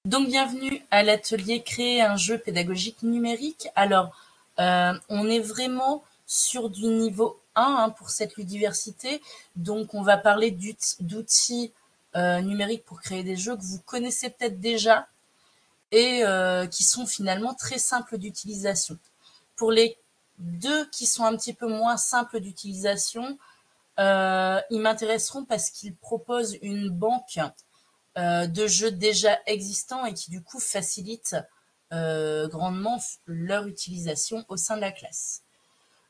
Donc, bienvenue à l'atelier Créer un jeu pédagogique numérique. Alors, on est vraiment sur du niveau 1 pour cette ludiversité. Donc, on va parler d'outils numériques pour créer des jeux que vous connaissez peut-être déjà et qui sont finalement très simples d'utilisation. Pour les deux qui sont un petit peu moins simples d'utilisation, ils m'intéresseront parce qu'ils proposent une banque de jeux déjà existants et qui du coup facilitent grandement leur utilisation au sein de la classe.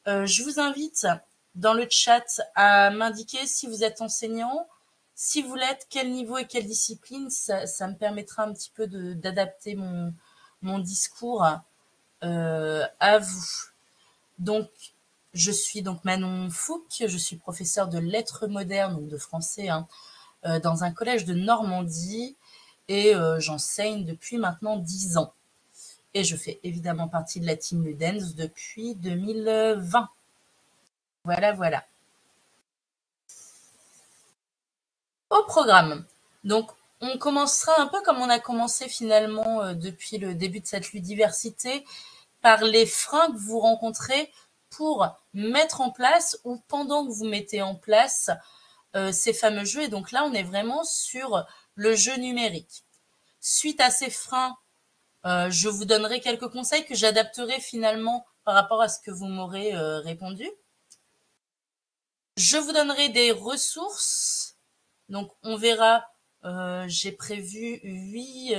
Je vous invite dans le chat à m'indiquer si vous êtes enseignant, si vous l'êtes, quel niveau et quelle discipline. Ça me permettra un petit peu d'adapter mon discours à vous. Donc, je suis donc Manon Fouque, je suis professeure de lettres modernes, donc de français, dans un collège de Normandie et j'enseigne depuis maintenant 10 ans. Et je fais évidemment partie de la team Ludens depuis 2020. Voilà, voilà. Au programme. Donc, on commencera un peu comme on a commencé finalement depuis le début de cette ludiversité, par les freins que vous rencontrez pour mettre en place ou pendant que vous mettez en place ces fameux jeux. Et donc là, on est vraiment sur le jeu numérique. Suite à ces freins, je vous donnerai quelques conseils que j'adapterai finalement par rapport à ce que vous m'aurez répondu. Je vous donnerai des ressources. Donc, on verra, j'ai prévu 8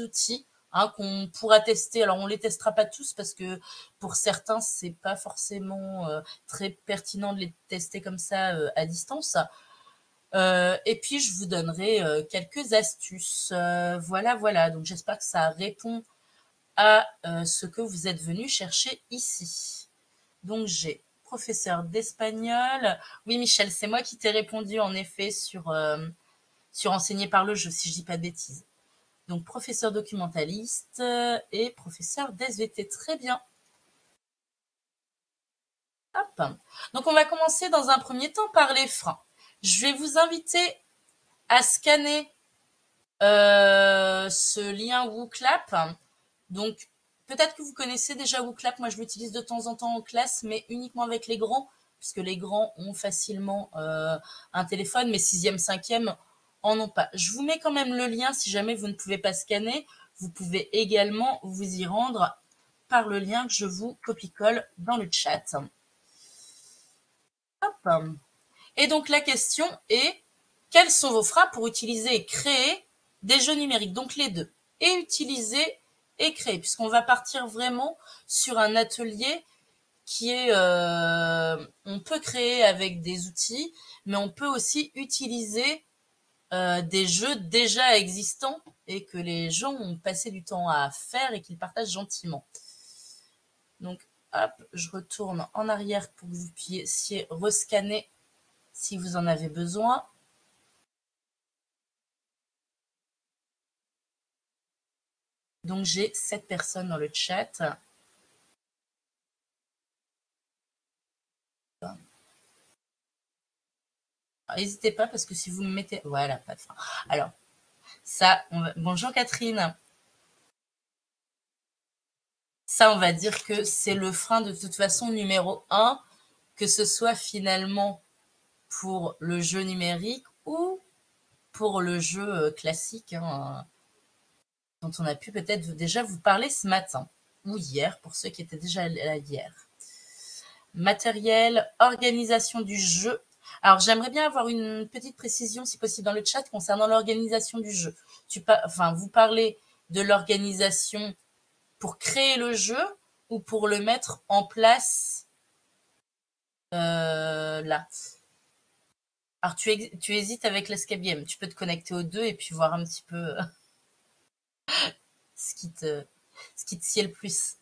outils qu'on pourra tester. Alors, on les testera pas tous parce que pour certains, c'est pas forcément très pertinent de les tester comme ça à distance. Et puis, je vous donnerai quelques astuces. Voilà, voilà. Donc, j'espère que ça répond à ce que vous êtes venu chercher ici. Donc, j'ai professeur d'espagnol. Oui, Michel, c'est moi qui t'ai répondu, en effet, sur enseigner par le jeu, si je dis pas de bêtises. Donc, professeur documentaliste et professeur d'SVT. Très bien. Hop. Donc, on va commencer dans un premier temps par les freins. Je vais vous inviter à scanner ce lien WooClap. Donc, peut-être que vous connaissez déjà WooClap. Moi, je l'utilise de temps en temps en classe, mais uniquement avec les grands, puisque les grands ont facilement un téléphone, mais 6e, 5e en ont pas. Je vous mets quand même le lien si jamais vous ne pouvez pas scanner. Vous pouvez également vous y rendre par le lien que je vous copie-colle dans le chat. Hop. Et donc, la question est, quels sont vos freins pour utiliser et créer des jeux numériques? Donc, les deux. Et utiliser et créer, puisqu'on va partir vraiment sur un atelier qui est... on peut créer avec des outils, mais on peut aussi utiliser des jeux déjà existants et que les gens ont passé du temps à faire et qu'ils partagent gentiment. Donc, hop, je retourne en arrière pour que vous puissiez rescanner si vous en avez besoin. Donc, j'ai 7 personnes dans le chat. N'hésitez pas parce que si vous me mettez... Voilà, pas de frein. Alors, ça, bonjour Catherine. Ça, on va dire que c'est le frein de toute façon numéro 1, que ce soit finalement pour le jeu numérique ou pour le jeu classique, dont on a pu peut-être déjà vous parler ce matin ou hier, pour ceux qui étaient déjà là hier. Matériel, organisation du jeu. Alors, j'aimerais bien avoir une petite précision, si possible, dans le chat concernant l'organisation du jeu. Vous parlez de l'organisation pour créer le jeu ou pour le mettre en place là. Alors, tu hésites avec l'escape game. Tu peux te connecter aux deux et puis voir un petit peu ce qui te sied le plus.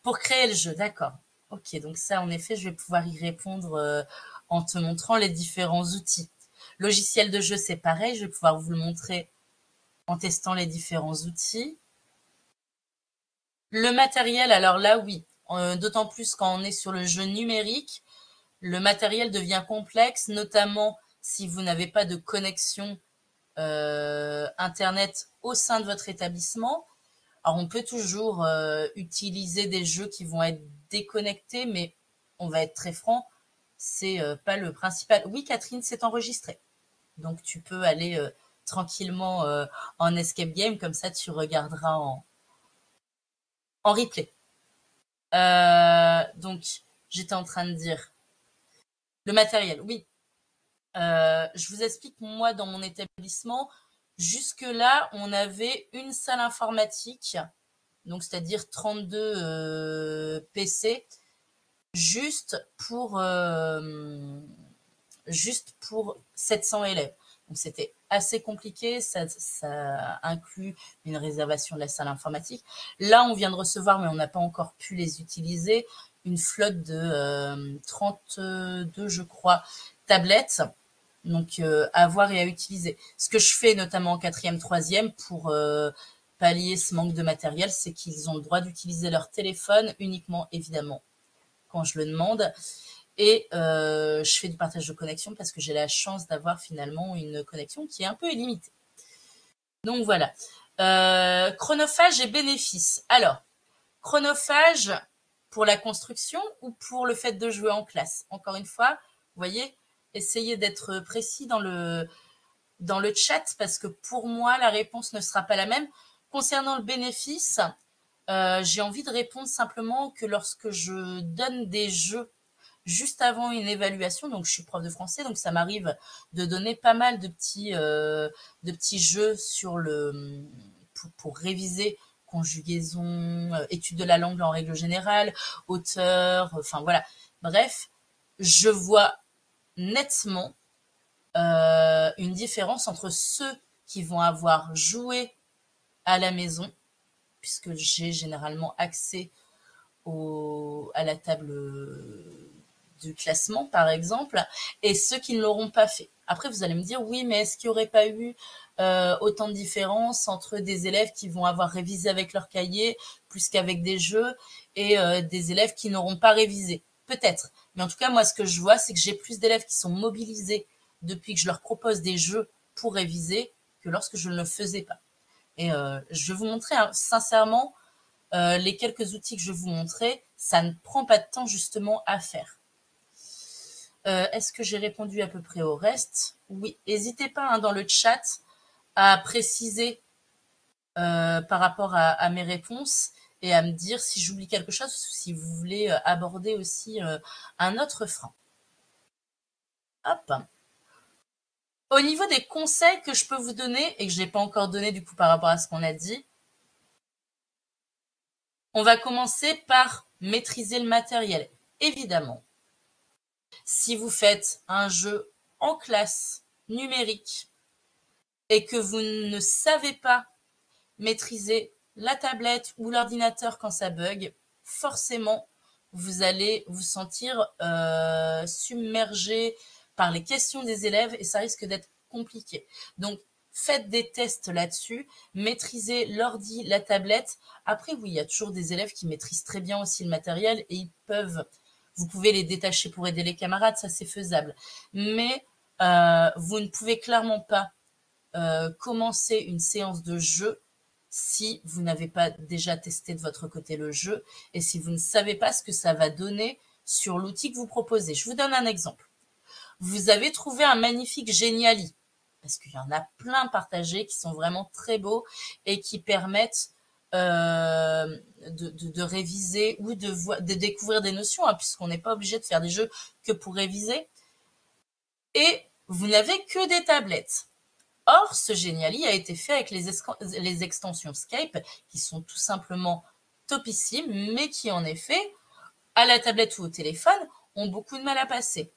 Pour créer le jeu, d'accord. Ok, donc ça, en effet, je vais pouvoir y répondre en te montrant les différents outils. Logiciel de jeu, c'est pareil. Je vais pouvoir vous le montrer en testant les différents outils. Le matériel, alors là, oui. D'autant plus quand on est sur le jeu numérique, le matériel devient complexe, notamment si vous n'avez pas de connexion Internet au sein de votre établissement. Alors, on peut toujours utiliser des jeux qui vont être déconnectés, mais on va être très franc, c'est pas le principal. Oui, Catherine, c'est enregistré. Donc, tu peux aller tranquillement en escape game, comme ça, tu regarderas en replay. Donc, j'étais en train de dire le matériel, oui. Je vous explique, moi, dans mon établissement, jusque-là, on avait une salle informatique, donc c'est-à-dire 32 PC, juste pour 700 élèves. Donc c'était assez compliqué, ça inclut une réservation de la salle informatique. Là, on vient de recevoir, mais on n'a pas encore pu les utiliser, une flotte de 32, je crois, tablettes. Donc à voir et à utiliser. Ce que je fais notamment en 4e, 3e pour pallier ce manque de matériel, c'est qu'ils ont le droit d'utiliser leur téléphone uniquement, évidemment, quand je le demande. Et je fais du partage de connexion parce que j'ai la chance d'avoir finalement une connexion qui est un peu illimitée. Donc voilà. Chronophage et bénéfices. Alors, chronophage pour la construction ou pour le fait de jouer en classe. Encore une fois, vous voyez, essayez d'être précis dans le chat parce que pour moi, la réponse ne sera pas la même. Concernant le bénéfice, j'ai envie de répondre simplement que lorsque je donne des jeux juste avant une évaluation, donc je suis prof de français, donc ça m'arrive de donner pas mal de petits jeux sur pour réviser conjugaison, étude de la langue en règle générale, auteur, enfin voilà. Bref, je vois nettement une différence entre ceux qui vont avoir joué à la maison, puisque j'ai généralement accès à la table du classement, par exemple, et ceux qui ne l'auront pas fait. Après, vous allez me dire, oui, mais est-ce qu'il n'y aurait pas eu autant de différences entre des élèves qui vont avoir révisé avec leur cahier, plus qu'avec des jeux, et des élèves qui n'auront pas révisé? Peut-être. Mais en tout cas, moi, ce que je vois, c'est que j'ai plus d'élèves qui sont mobilisés depuis que je leur propose des jeux pour réviser que lorsque je ne le faisais pas. Et je vais vous montrer, hein, sincèrement, les quelques outils que je vais vous montrer, ça ne prend pas de temps justement à faire. Est-ce que j'ai répondu à peu près au reste? Oui, n'hésitez pas hein, dans le chat à préciser par rapport à mes réponses et à me dire si j'oublie quelque chose ou si vous voulez aborder aussi un autre frein. Hop. Au niveau des conseils que je peux vous donner et que je n'ai pas encore donné du coup par rapport à ce qu'on a dit, on va commencer par maîtriser le matériel. Évidemment, si vous faites un jeu en classe numérique et que vous ne savez pas maîtriser la tablette ou l'ordinateur quand ça bug, forcément, vous allez vous sentir submergé par les questions des élèves et ça risque d'être compliqué. Donc, faites des tests là-dessus, maîtrisez l'ordi, la tablette. Après, oui, il y a toujours des élèves qui maîtrisent très bien aussi le matériel et vous pouvez les détacher pour aider les camarades, ça c'est faisable. Mais vous ne pouvez clairement pas commencer une séance de jeu si vous n'avez pas déjà testé de votre côté le jeu et si vous ne savez pas ce que ça va donner sur l'outil que vous proposez. Je vous donne un exemple. Vous avez trouvé un magnifique Geniali, parce qu'il y en a plein partagés qui sont vraiment très beaux et qui permettent de réviser ou de découvrir des notions, hein, puisqu'on n'est pas obligé de faire des jeux que pour réviser. Et vous n'avez que des tablettes. Or, ce Geniali a été fait avec les extensions Skype, qui sont tout simplement topissimes, mais qui en effet, à la tablette ou au téléphone, ont beaucoup de mal à passer.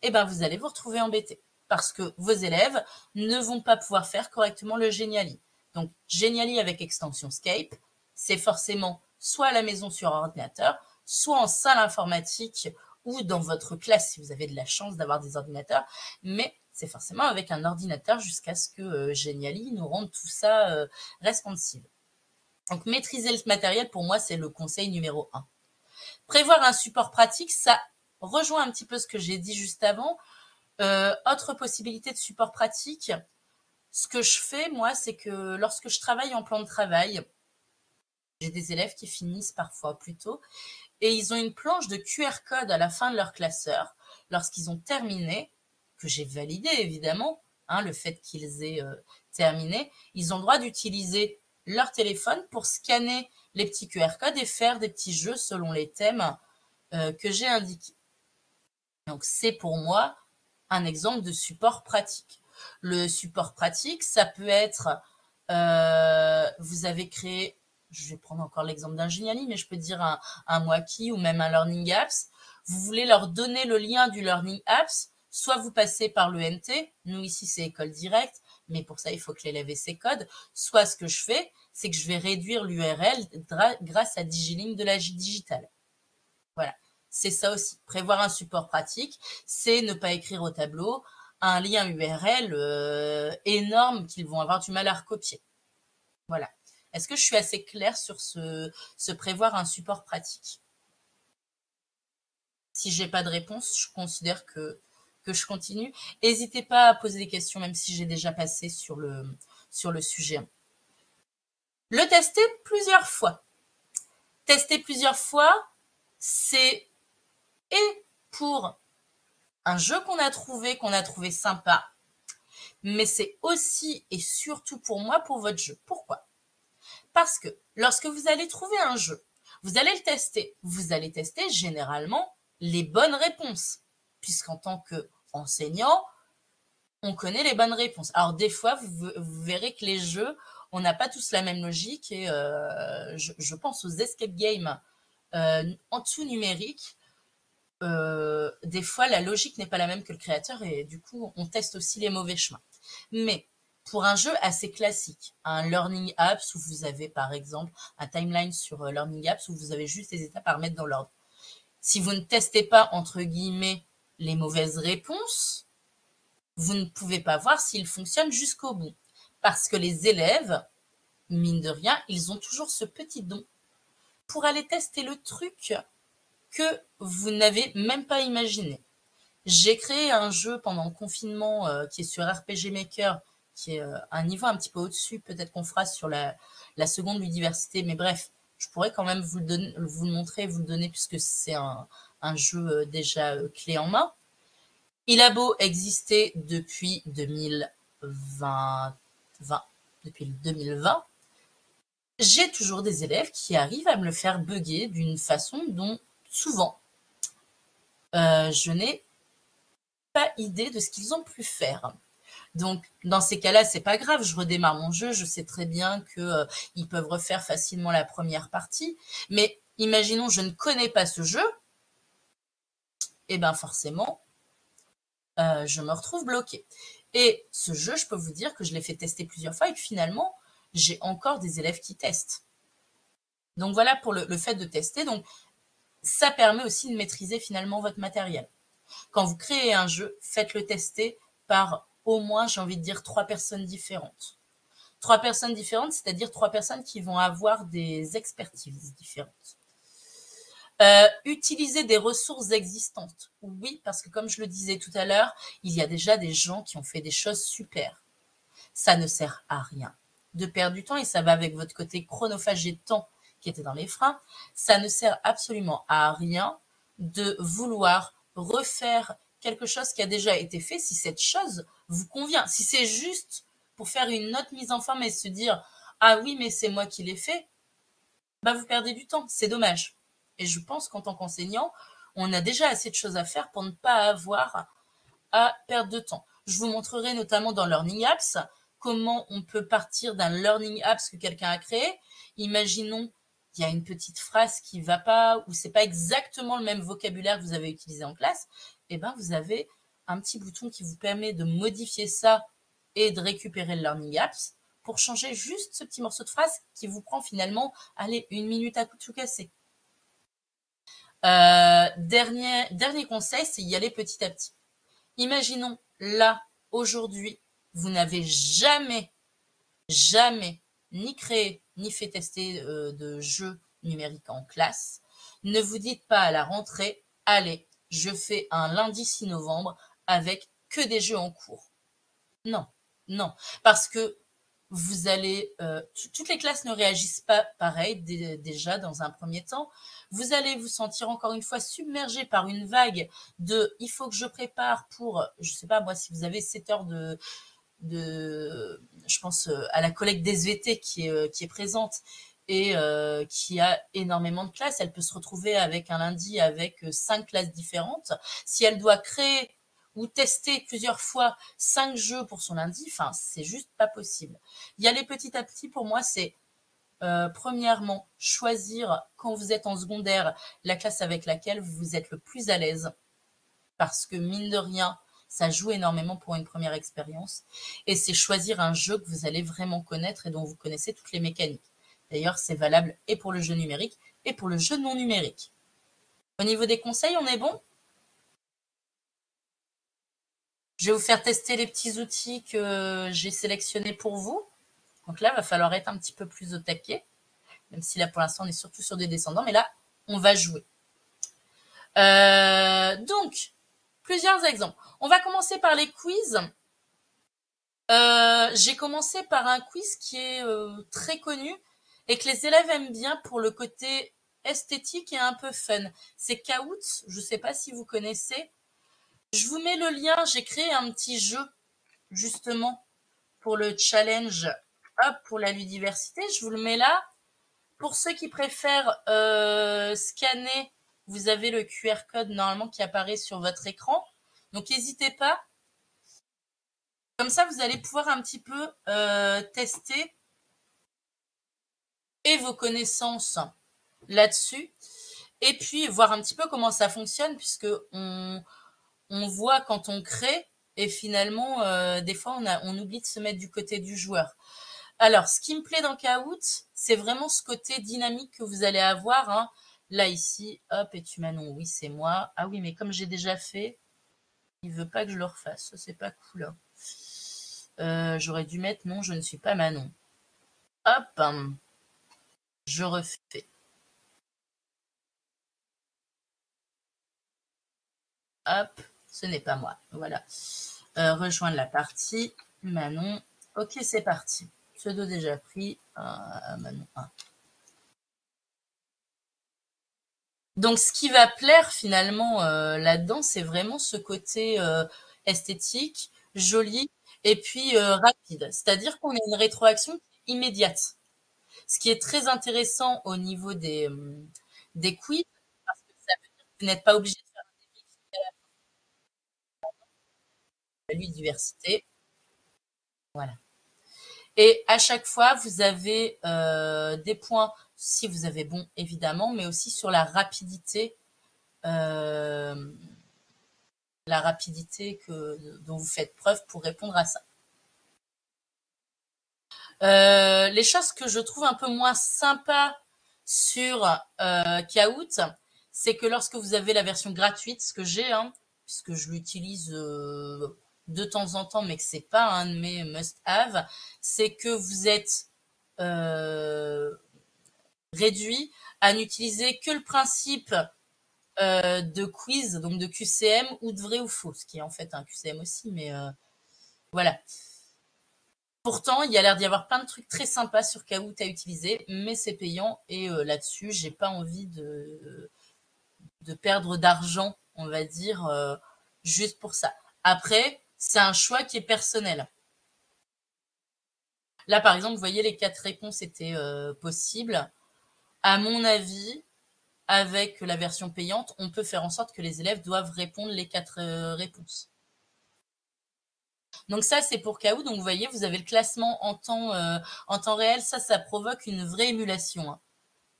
Eh bien, vous allez vous retrouver embêté, parce que vos élèves ne vont pas pouvoir faire correctement le Geniali. Donc, Geniali avec extension Skype, c'est forcément soit à la maison sur ordinateur, soit en salle informatique ou dans votre classe si vous avez de la chance d'avoir des ordinateurs, mais c'est forcément avec un ordinateur jusqu'à ce que Geniali nous rende tout ça responsive. Donc, maîtriser le matériel, pour moi, c'est le conseil numéro 1. Prévoir un support pratique, ça rejoint un petit peu ce que j'ai dit juste avant. Autre possibilité de support pratique, Ce que je fais, moi, c'est que lorsque je travaille en plan de travail, j'ai des élèves qui finissent parfois plus tôt et ils ont une planche de QR code à la fin de leur classeur lorsqu'ils ont terminé, que j'ai validé évidemment, hein, le fait qu'ils aient terminé. Ils ont le droit d'utiliser leur téléphone pour scanner les petits QR codes et faire des petits jeux selon les thèmes que j'ai indiqués. Donc c'est pour moi un exemple de support pratique. Le support pratique, ça peut être, vous avez créé, je vais prendre encore l'exemple d'un Geniali, mais je peux dire un Mwaki ou même un Learning Apps. Vous voulez leur donner le lien du Learning Apps, soit vous passez par l'ENT, nous ici c'est École Directe, mais pour ça il faut que l'élève ait ses codes, soit ce que je fais, c'est que je vais réduire l'URL grâce à DigiLink de la Digitale. Voilà, c'est ça aussi. Prévoir un support pratique, c'est ne pas écrire au tableau un lien URL énorme qu'ils vont avoir du mal à recopier. Voilà. Est-ce que je suis assez claire sur ce prévoir un support pratique? Si j'ai pas de réponse, je considère que je continue. N'hésitez pas à poser des questions, même si j'ai déjà passé sur le sujet. Le tester plusieurs fois. Tester plusieurs fois, c'est et pour un jeu qu'on a trouvé sympa, mais c'est aussi et surtout pour moi pour votre jeu. Pourquoi? Parce que lorsque vous allez trouver un jeu, vous allez le tester. Vous allez tester généralement les bonnes réponses, puisqu'en tant qu'enseignant, on connaît les bonnes réponses. Alors des fois, vous verrez que les jeux, on n'a pas tous la même logique et je pense aux escape games en tout numérique. Des fois, la logique n'est pas la même que le créateur et du coup, on teste aussi les mauvais chemins. Mais pour un jeu assez classique, un Learning Apps où vous avez par exemple un timeline sur Learning Apps où vous avez juste les étapes à remettre dans l'ordre. Si vous ne testez pas, entre guillemets, les mauvaises réponses, vous ne pouvez pas voir s'ils fonctionnent jusqu'au bout. Parce que les élèves, mine de rien, ils ont toujours ce petit don pour aller tester le truc que vous n'avez même pas imaginé. J'ai créé un jeu pendant le confinement qui est sur RPG Maker, qui est un niveau un petit peu au-dessus, peut-être qu'on fera sur la seconde Ludiversité, mais bref, je pourrais quand même vous le montrer, vous le donner, puisque c'est un jeu déjà clé en main. Il a beau exister depuis 2020, depuis 2020, j'ai toujours des élèves qui arrivent à me le faire bugger d'une façon dont souvent je n'ai pas idée de ce qu'ils ont pu faire. Donc, dans ces cas-là, c'est pas grave, je redémarre mon jeu, je sais très bien que ils peuvent refaire facilement la première partie, mais imaginons je ne connais pas ce jeu, et ben forcément, je me retrouve bloquée. Et ce jeu, je peux vous dire que je l'ai fait tester plusieurs fois et que finalement, j'ai encore des élèves qui testent. Donc voilà pour le fait de tester. Donc, ça permet aussi de maîtriser finalement votre matériel. Quand vous créez un jeu, faites-le tester par au moins, j'ai envie de dire, 3 personnes différentes. 3 personnes différentes, c'est-à-dire 3 personnes qui vont avoir des expertises différentes. Utiliser des ressources existantes. Oui, parce que comme je le disais tout à l'heure, il y a déjà des gens qui ont fait des choses super. Ça ne sert à rien de perdre du temps et ça va avec votre côté chronophage et temps qui était dans les freins. Ça ne sert absolument à rien de vouloir refaire quelque chose qui a déjà été fait si cette chose vous convient. Si c'est juste pour faire une autre mise en forme et se dire « Ah oui, mais c'est moi qui l'ai fait », bah vous perdez du temps. C'est dommage. Et je pense qu'en tant qu'enseignant, on a déjà assez de choses à faire pour ne pas avoir à perdre de temps. Je vous montrerai notamment dans Learning Apps comment on peut partir d'un Learning Apps que quelqu'un a créé. Imaginons il y a une petite phrase qui va pas, ou c'est pas exactement le même vocabulaire que vous avez utilisé en classe, et ben vous avez un petit bouton qui vous permet de modifier ça et de récupérer le Learning Apps pour changer juste ce petit morceau de phrase qui vous prend finalement, allez, 1 minute à tout casser. Dernier conseil, c'est y aller petit à petit. Imaginons, là, aujourd'hui, vous n'avez jamais ni créé, ni fait tester de jeux numériques en classe. Ne vous dites pas à la rentrée, allez, je fais un lundi 6 novembre avec que des jeux en cours. Non, Non, parce que vous allez, toutes les classes ne réagissent pas pareil déjà dans un premier temps. Vous allez vous sentir encore une fois submergé par une vague de il faut que je prépare pour, je sais pas moi, si vous avez 7 heures je pense à la collègue d'SVT qui est présente et qui a énormément de classes. Elle peut se retrouver avec un lundi avec 5 classes différentes. Si elle doit créer ou tester plusieurs fois 5 jeux pour son lundi, enfin, c'est juste pas possible. Y aller petit à petit, pour moi, c'est premièrement choisir quand vous êtes en secondaire la classe avec laquelle vous êtes le plus à l'aise, parce que mine de rien, ça joue énormément pour une première expérience. Et c'est choisir un jeu que vous allez vraiment connaître et dont vous connaissez toutes les mécaniques. D'ailleurs, c'est valable et pour le jeu numérique et pour le jeu non numérique. Au niveau des conseils, on est bon? Je vais vous faire tester les petits outils que j'ai sélectionnés pour vous. Donc là, il va falloir être un petit peu plus au taquet, même si là, pour l'instant, on est surtout sur des descendants. Mais là, on va jouer. Donc, plusieurs exemples. On va commencer par les quiz. J'ai commencé par un quiz qui est très connu et que les élèves aiment bien pour le côté esthétique et un peu fun. C'est Kahoot, je ne sais pas si vous connaissez. Je vous mets le lien, j'ai créé un petit jeu justement pour le challenge, hop, pour la ludiversité. Je vous le mets là. Pour ceux qui préfèrent scanner, vous avez le QR code normalement qui apparaît sur votre écran. Donc n'hésitez pas. Comme ça, vous allez pouvoir un petit peu tester et vos connaissances là-dessus. Et puis voir un petit peu comment ça fonctionne, puisque on voit quand on crée et finalement, des fois, on oublie de se mettre du côté du joueur. Alors, ce qui me plaît dans Kahoot, c'est vraiment ce côté dynamique que vous allez avoir. Hein. Là, ici, hop, es-tu Manon? Oui, c'est moi. Ah oui, mais comme j'ai déjà fait, il veut pas que je le refasse. Ça, c'est pas cool. Hein. J'aurais dû mettre non, je ne suis pas Manon. Hop, je refais. Hop, ce n'est pas moi. Voilà. Rejoindre la partie. Manon. Ok, c'est parti. Pseudo déjà pris. Manon 1. Donc, ce qui va plaire finalement là-dedans, c'est vraiment ce côté esthétique, joli et puis rapide. C'est-à-dire qu'on a une rétroaction immédiate. Ce qui est très intéressant au niveau des quiz, parce que ça veut dire que vous n'êtes pas obligé de faire un débrief à la ludiversité. Voilà. Et à chaque fois, vous avez des points, si vous avez bon, évidemment, mais aussi sur euh, la rapidité dont vous faites preuve pour répondre à ça. Les choses que je trouve un peu moins sympas sur Kahoot, c'est que lorsque vous avez la version gratuite, ce que j'ai, hein, puisque je l'utilise de temps en temps, mais que c'est pas un de mes must-have, c'est que vous êtes réduit à n'utiliser que le principe de quiz, donc de QCM ou de vrai ou faux, ce qui est en fait un QCM aussi, mais voilà. Pourtant, il y a l'air d'y avoir plein de trucs très sympas sur Kahoot à utiliser, mais c'est payant et là-dessus, j'ai pas envie de perdre d'argent, on va dire, juste pour ça. Après, c'est un choix qui est personnel. Là, par exemple, vous voyez, les 4 réponses étaient possibles. À mon avis, avec la version payante, on peut faire en sorte que les élèves doivent répondre les 4 réponses. Donc ça, c'est pour Kahoot. Donc vous voyez, vous avez le classement en temps réel. Ça provoque une vraie émulation.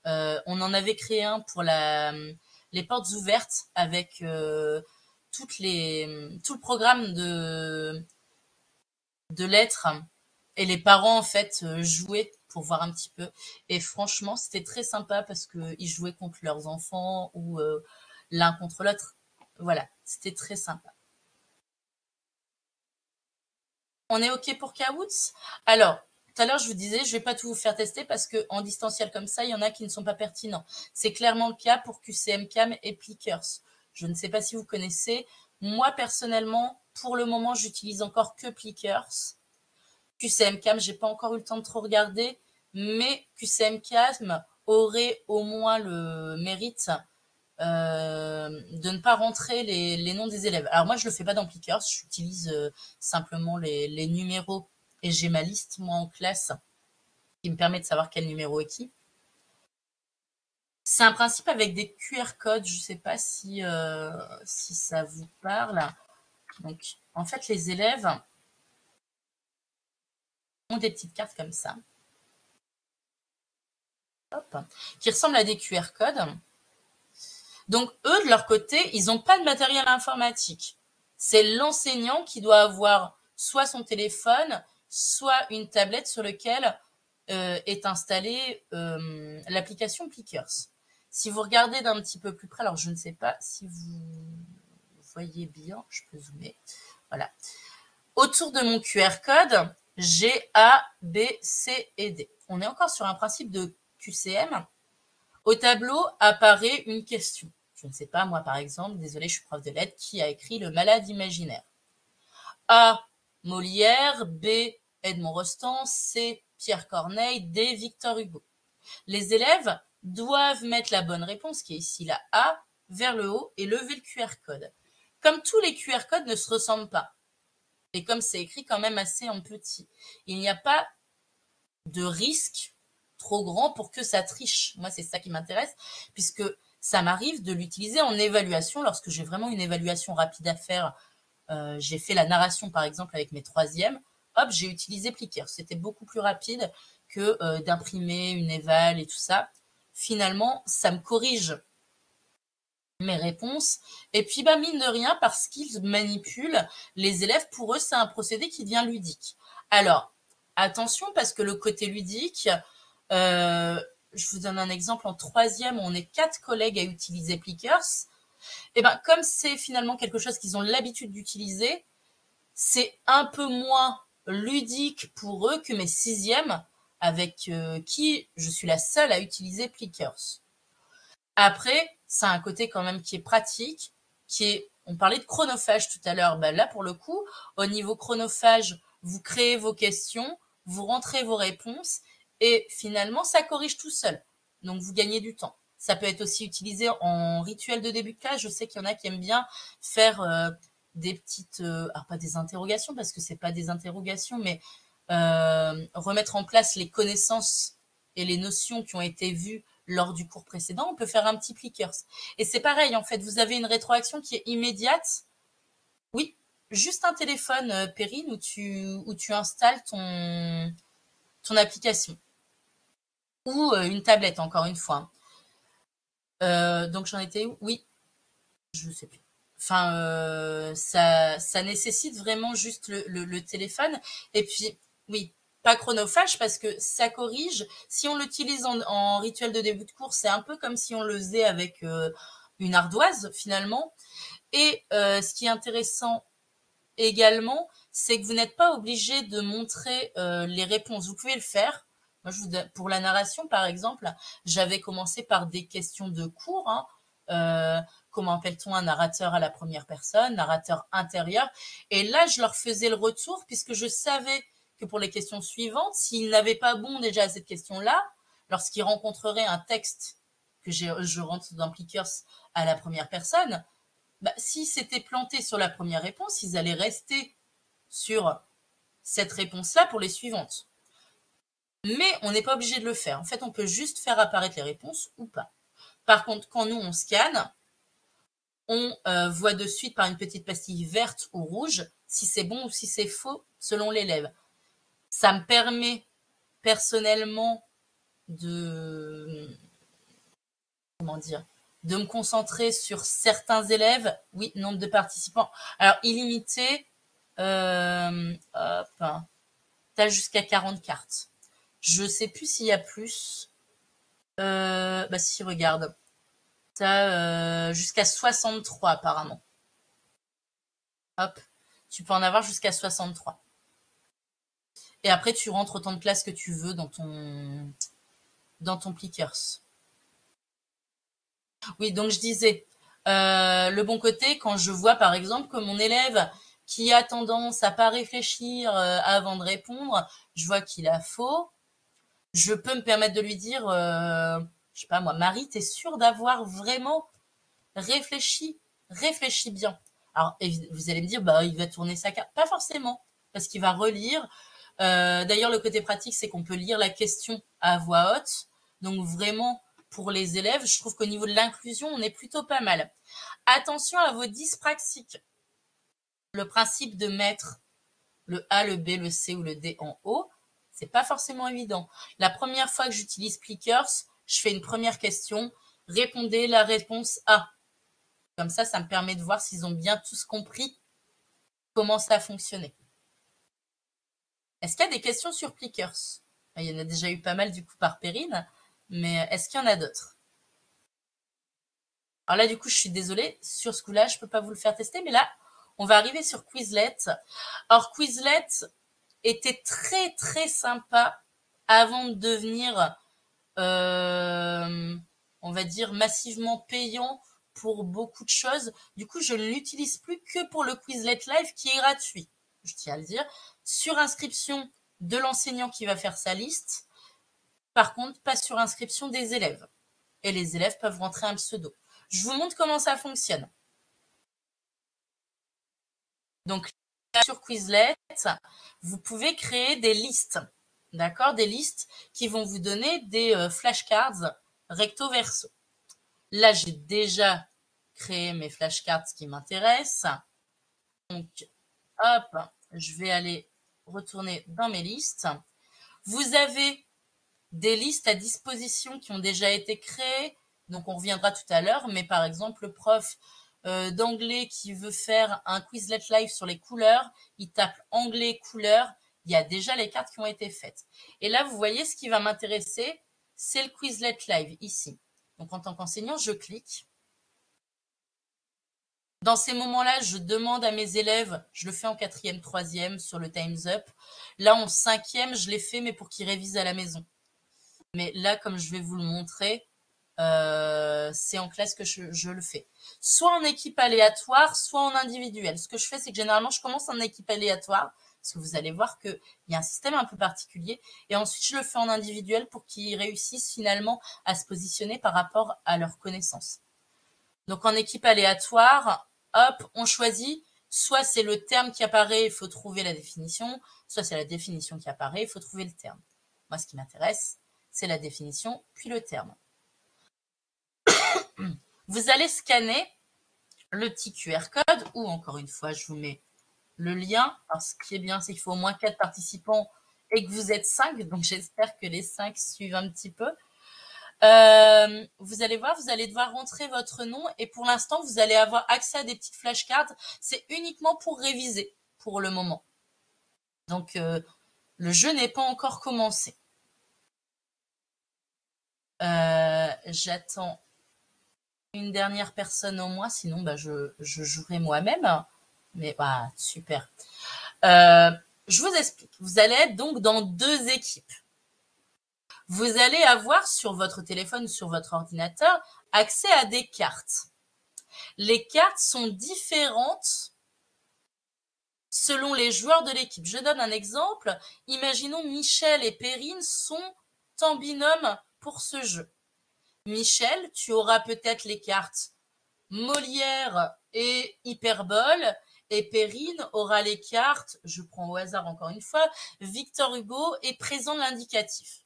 Hein. On en avait créé un pour les portes ouvertes avec tout le programme de lettres. Et les parents, en fait, jouaient pour voir un petit peu. Et franchement, c'était très sympa parce qu'ils jouaient contre leurs enfants ou l'un contre l'autre. Voilà, c'était très sympa. On est OK pour Kahoot? Alors, tout à l'heure, je vous disais, je vais pas tout vous faire tester parce que en distanciel comme ça, il y en a qui ne sont pas pertinents. C'est clairement le cas pour QCM Cam et Plickers. Je ne sais pas si vous connaissez. Moi, personnellement, pour le moment, j'utilise encore que Plickers. QCM-CAM, j'ai pas encore eu le temps de trop regarder, mais QCM-CAM aurait au moins le mérite de ne pas rentrer les noms des élèves. Alors moi, je le fais pas dans Plickers, j'utilise simplement les numéros et j'ai ma liste, moi, en classe, qui me permet de savoir quel numéro est qui. C'est un principe avec des QR codes, je sais pas si ça vous parle. Donc, en fait, les élèves ont des petites cartes comme ça, hop, qui ressemblent à des QR codes. Donc, eux, de leur côté, ils n'ont pas de matériel informatique. C'est l'enseignant qui doit avoir soit son téléphone, soit une tablette sur laquelle est installée l'application Plickers. Si vous regardez d'un petit peu plus près, alors je ne sais pas si vous voyez bien, je peux zoomer. Voilà. Autour de mon QR code, j'ai A, B, C et D. On est encore sur un principe de QCM. Au tableau apparaît une question. Je ne sais pas, moi par exemple, désolé, je suis prof de lettres, qui a écrit Le Malade imaginaire? A, Molière, B, Edmond Rostand, C, Pierre Corneille, D, Victor Hugo. Les élèves doivent mettre la bonne réponse, qui est ici la A, vers le haut et lever le QR code. Comme tous les QR codes ne se ressemblent pas, et comme c'est écrit quand même assez en petit, il n'y a pas de risque trop grand pour que ça triche. Moi, c'est ça qui m'intéresse, puisque ça m'arrive de l'utiliser en évaluation lorsque j'ai vraiment une évaluation rapide à faire. J'ai fait la narration, par exemple, avec mes troisièmes. Hop, j'ai utilisé Plickers. C'était beaucoup plus rapide que d'imprimer une éval et tout ça. Finalement, ça me corrige mes réponses. Et puis, bah, mine de rien, parce qu'ils manipulent les élèves, pour eux, c'est un procédé qui devient ludique. Alors, attention, parce que le côté ludique, je vous donne un exemple. En troisième, on est 4 collègues à utiliser Plickers. Et ben, comme c'est finalement quelque chose qu'ils ont l'habitude d'utiliser, c'est un peu moins ludique pour eux que mes sixièmes, avec qui je suis la seule à utiliser Plickers. Après, ça a un côté quand même qui est pratique, qui est, on parlait de chronophage tout à l'heure, ben là pour le coup, au niveau chronophage, vous créez vos questions, vous rentrez vos réponses, et finalement, ça corrige tout seul. Donc, vous gagnez du temps. Ça peut être aussi utilisé en rituel de début de classe. Je sais qu'il y en a qui aiment bien faire des petites, alors pas des interrogations, parce que c'est pas des interrogations, mais remettre en place les connaissances et les notions qui ont été vues lors du cours précédent, on peut faire un petit Plickers. Et c'est pareil, en fait, vous avez une rétroaction qui est immédiate. Oui, juste un téléphone, Perrine, où tu installes ton application. Ou une tablette, encore une fois. Donc j'en étais où? Oui, je ne sais plus. Enfin, ça nécessite vraiment juste le téléphone. Et puis, oui, pas chronophage parce que ça corrige. Si on l'utilise en rituel de début de cours, c'est un peu comme si on le faisait avec une ardoise finalement. Et ce qui est intéressant également, c'est que vous n'êtes pas obligé de montrer les réponses. Vous pouvez le faire. Moi, pour la narration, par exemple, j'avais commencé par des questions de cours. Comment appelle-t-on un narrateur à la première personne, narrateur intérieur? Et là, je leur faisais le retour puisque je savais que pour les questions suivantes, s'ils n'avaient pas bon déjà à cette question-là, lorsqu'ils rencontreraient un texte que je rentre dans Plickers à la première personne, bah, s'ils s'étaient plantés sur la première réponse, ils allaient rester sur cette réponse-là pour les suivantes. Mais on n'est pas obligé de le faire. En fait, on peut juste faire apparaître les réponses ou pas. Par contre, quand nous, on scanne, on voit de suite par une petite pastille verte ou rouge si c'est bon ou si c'est faux selon l'élève. Ça me permet personnellement de de me concentrer sur certains élèves. Oui, nombre de participants. Alors, illimité, hop, t'as jusqu'à 40 cartes. Je sais plus s'il y a plus. Bah si, regarde. T'as jusqu'à 63 apparemment. Hop, tu peux en avoir jusqu'à 63. Et après, tu rentres autant de classes que tu veux dans ton Plickers. Oui, donc je disais, le bon côté, quand je vois par exemple que mon élève qui a tendance à pas réfléchir avant de répondre, je vois qu'il a faux. Je peux me permettre de lui dire, je sais pas moi, Marie, t'es sûre d'avoir vraiment réfléchi? Réfléchis bien. Alors, vous allez me dire, bah, il va tourner sa carte. Pas forcément, parce qu'il va relire. D'ailleurs, le côté pratique, c'est qu'on peut lire la question à voix haute. Donc, vraiment, pour les élèves, je trouve qu'au niveau de l'inclusion, on est plutôt pas mal. Attention à vos dyspraxiques. Le principe de mettre le A, le B, le C ou le D en haut, c'est pas forcément évident. La première fois que j'utilise Clickers, je fais une première question. Répondez la réponse A. Comme ça me permet de voir s'ils ont bien tous compris comment ça fonctionnait. Est-ce qu'il y a des questions sur Clickers? Il y en a déjà eu pas mal du coup par Perrine, mais est-ce qu'il y en a d'autres? Alors là, du coup, je suis désolée, sur ce coup-là, je peux pas vous le faire tester, mais là, on va arriver sur Quizlet. Alors, Quizlet était très, très sympa avant de devenir, on va dire, massivement payant pour beaucoup de choses. Du coup, je ne l'utilise plus que pour le Quizlet Live qui est gratuit, je tiens à le dire, sur inscription de l'enseignant qui va faire sa liste. Par contre, pas sur inscription des élèves. Et les élèves peuvent rentrer un pseudo. Je vous montre comment ça fonctionne. Donc, sur Quizlet, vous pouvez créer des listes. D'accord? Des listes qui vont vous donner des flashcards recto verso. Là, j'ai déjà créé mes flashcards qui m'intéressent. Donc, hop, je vais aller retourner dans mes listes. Vous avez des listes à disposition qui ont déjà été créées. Donc, on reviendra tout à l'heure. Mais par exemple, le prof d'anglais qui veut faire un Quizlet live sur les couleurs, il tape anglais couleurs. Il y a déjà les cartes qui ont été faites. Et là, vous voyez, ce qui va m'intéresser, c'est le Quizlet live ici. Donc, en tant qu'enseignant, je clique. Dans ces moments-là, je demande à mes élèves, je le fais en 4e, 3e sur le Time's Up. Là, en 5e, je l'ai fait, mais pour qu'ils révisent à la maison. Mais là, comme je vais vous le montrer, c'est en classe que je le fais. Soit en équipe aléatoire, soit en individuel. Ce que je fais, c'est que généralement, je commence en équipe aléatoire, parce que vous allez voir qu'il y a un système un peu particulier, et ensuite, je le fais en individuel pour qu'ils réussissent finalement à se positionner par rapport à leurs connaissances. Donc, en équipe aléatoire, hop, on choisit. Soit c'est le terme qui apparaît, il faut trouver la définition, soit c'est la définition qui apparaît, il faut trouver le terme. Moi, ce qui m'intéresse, c'est la définition, puis le terme. Vous allez scanner le petit QR code, ou encore une fois, je vous mets le lien. Alors, ce qui est bien, c'est qu'il faut au moins 4 participants et que vous êtes 5, donc j'espère que les 5 suivent un petit peu. Vous allez voir, vous allez devoir rentrer votre nom et pour l'instant, vous allez avoir accès à des petites flashcards. C'est uniquement pour réviser pour le moment. Donc, le jeu n'est pas encore commencé. J'attends une dernière personne au moins, sinon bah, je jouerai moi-même. Mais bah, super. Je vous explique. Vous allez être donc dans 2 équipes. Vous allez avoir sur votre téléphone, sur votre ordinateur, accès à des cartes. Les cartes sont différentes selon les joueurs de l'équipe. Je donne un exemple. Imaginons Michel et Perrine sont en binôme pour ce jeu. Michel, tu auras peut-être les cartes Molière et Hyperbole, et Perrine aura les cartes, je prends au hasard encore une fois, Victor Hugo et Présent de l'indicatif.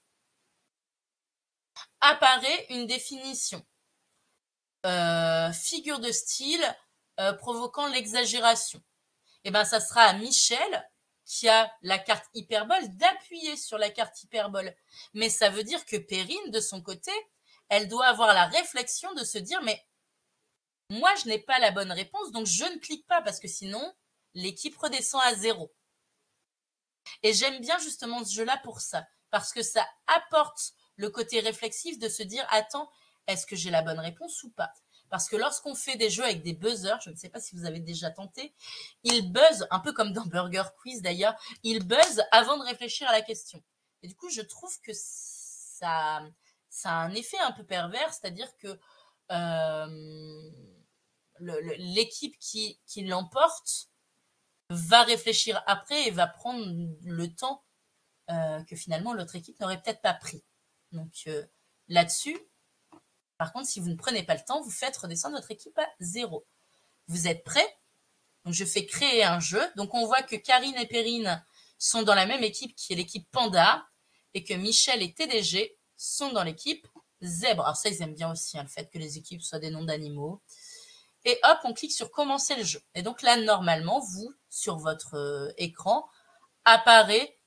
Apparaît une définition. Figure de style provoquant l'exagération. Et ben ça sera à Michel, qui a la carte hyperbole, d'appuyer sur la carte hyperbole. Mais ça veut dire que Perrine, de son côté, elle doit avoir la réflexion de se dire, mais moi, je n'ai pas la bonne réponse, donc je ne clique pas, parce que sinon, l'équipe redescend à 0. Et j'aime bien justement ce jeu-là pour ça, parce que ça apporte le côté réflexif de se dire, attends, est-ce que j'ai la bonne réponse ou pas? Parce que lorsqu'on fait des jeux avec des buzzers, je ne sais pas si vous avez déjà tenté, ils buzzent, un peu comme dans Burger Quiz d'ailleurs, ils buzzent avant de réfléchir à la question. Et du coup, je trouve que ça a un effet un peu pervers, c'est-à-dire que l'équipe qui l'emporte va réfléchir après et va prendre le temps que finalement l'autre équipe n'aurait peut-être pas pris. Donc là-dessus, par contre, si vous ne prenez pas le temps, vous faites redescendre votre équipe à 0. Vous êtes prêts? Donc je fais créer un jeu. Donc on voit que Karine et Perrine sont dans la même équipe qui est l'équipe Panda et que Michel et TDG sont dans l'équipe Zèbre. Alors ça, ils aiment bien aussi, hein, le fait que les équipes soient des noms d'animaux. Et hop, on clique sur commencer le jeu. Et donc là, normalement, vous, sur votre écran, apparaît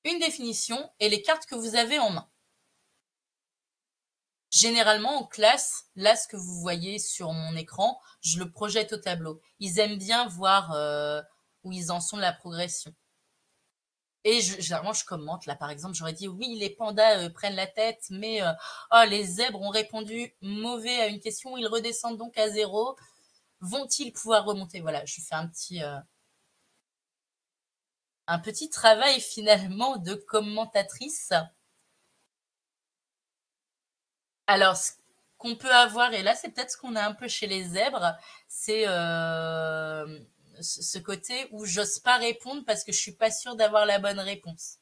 une définition et les cartes que vous avez en main. Généralement, en classe, là, ce que vous voyez sur mon écran, je le projette au tableau. Ils aiment bien voir où ils en sont de la progression. Et généralement, je commente. Là, par exemple, j'aurais dit, oui, les pandas prennent la tête, mais oh, les zèbres ont répondu mauvais à une question, ils redescendent donc à 0. Vont-ils pouvoir remonter? Voilà, je fais un petit travail finalement de commentatrice. Alors, ce qu'on peut avoir, et là c'est peut-être ce qu'on a un peu chez les zèbres, c'est ce côté où j'ose pas répondre parce que je suis pas sûre d'avoir la bonne réponse.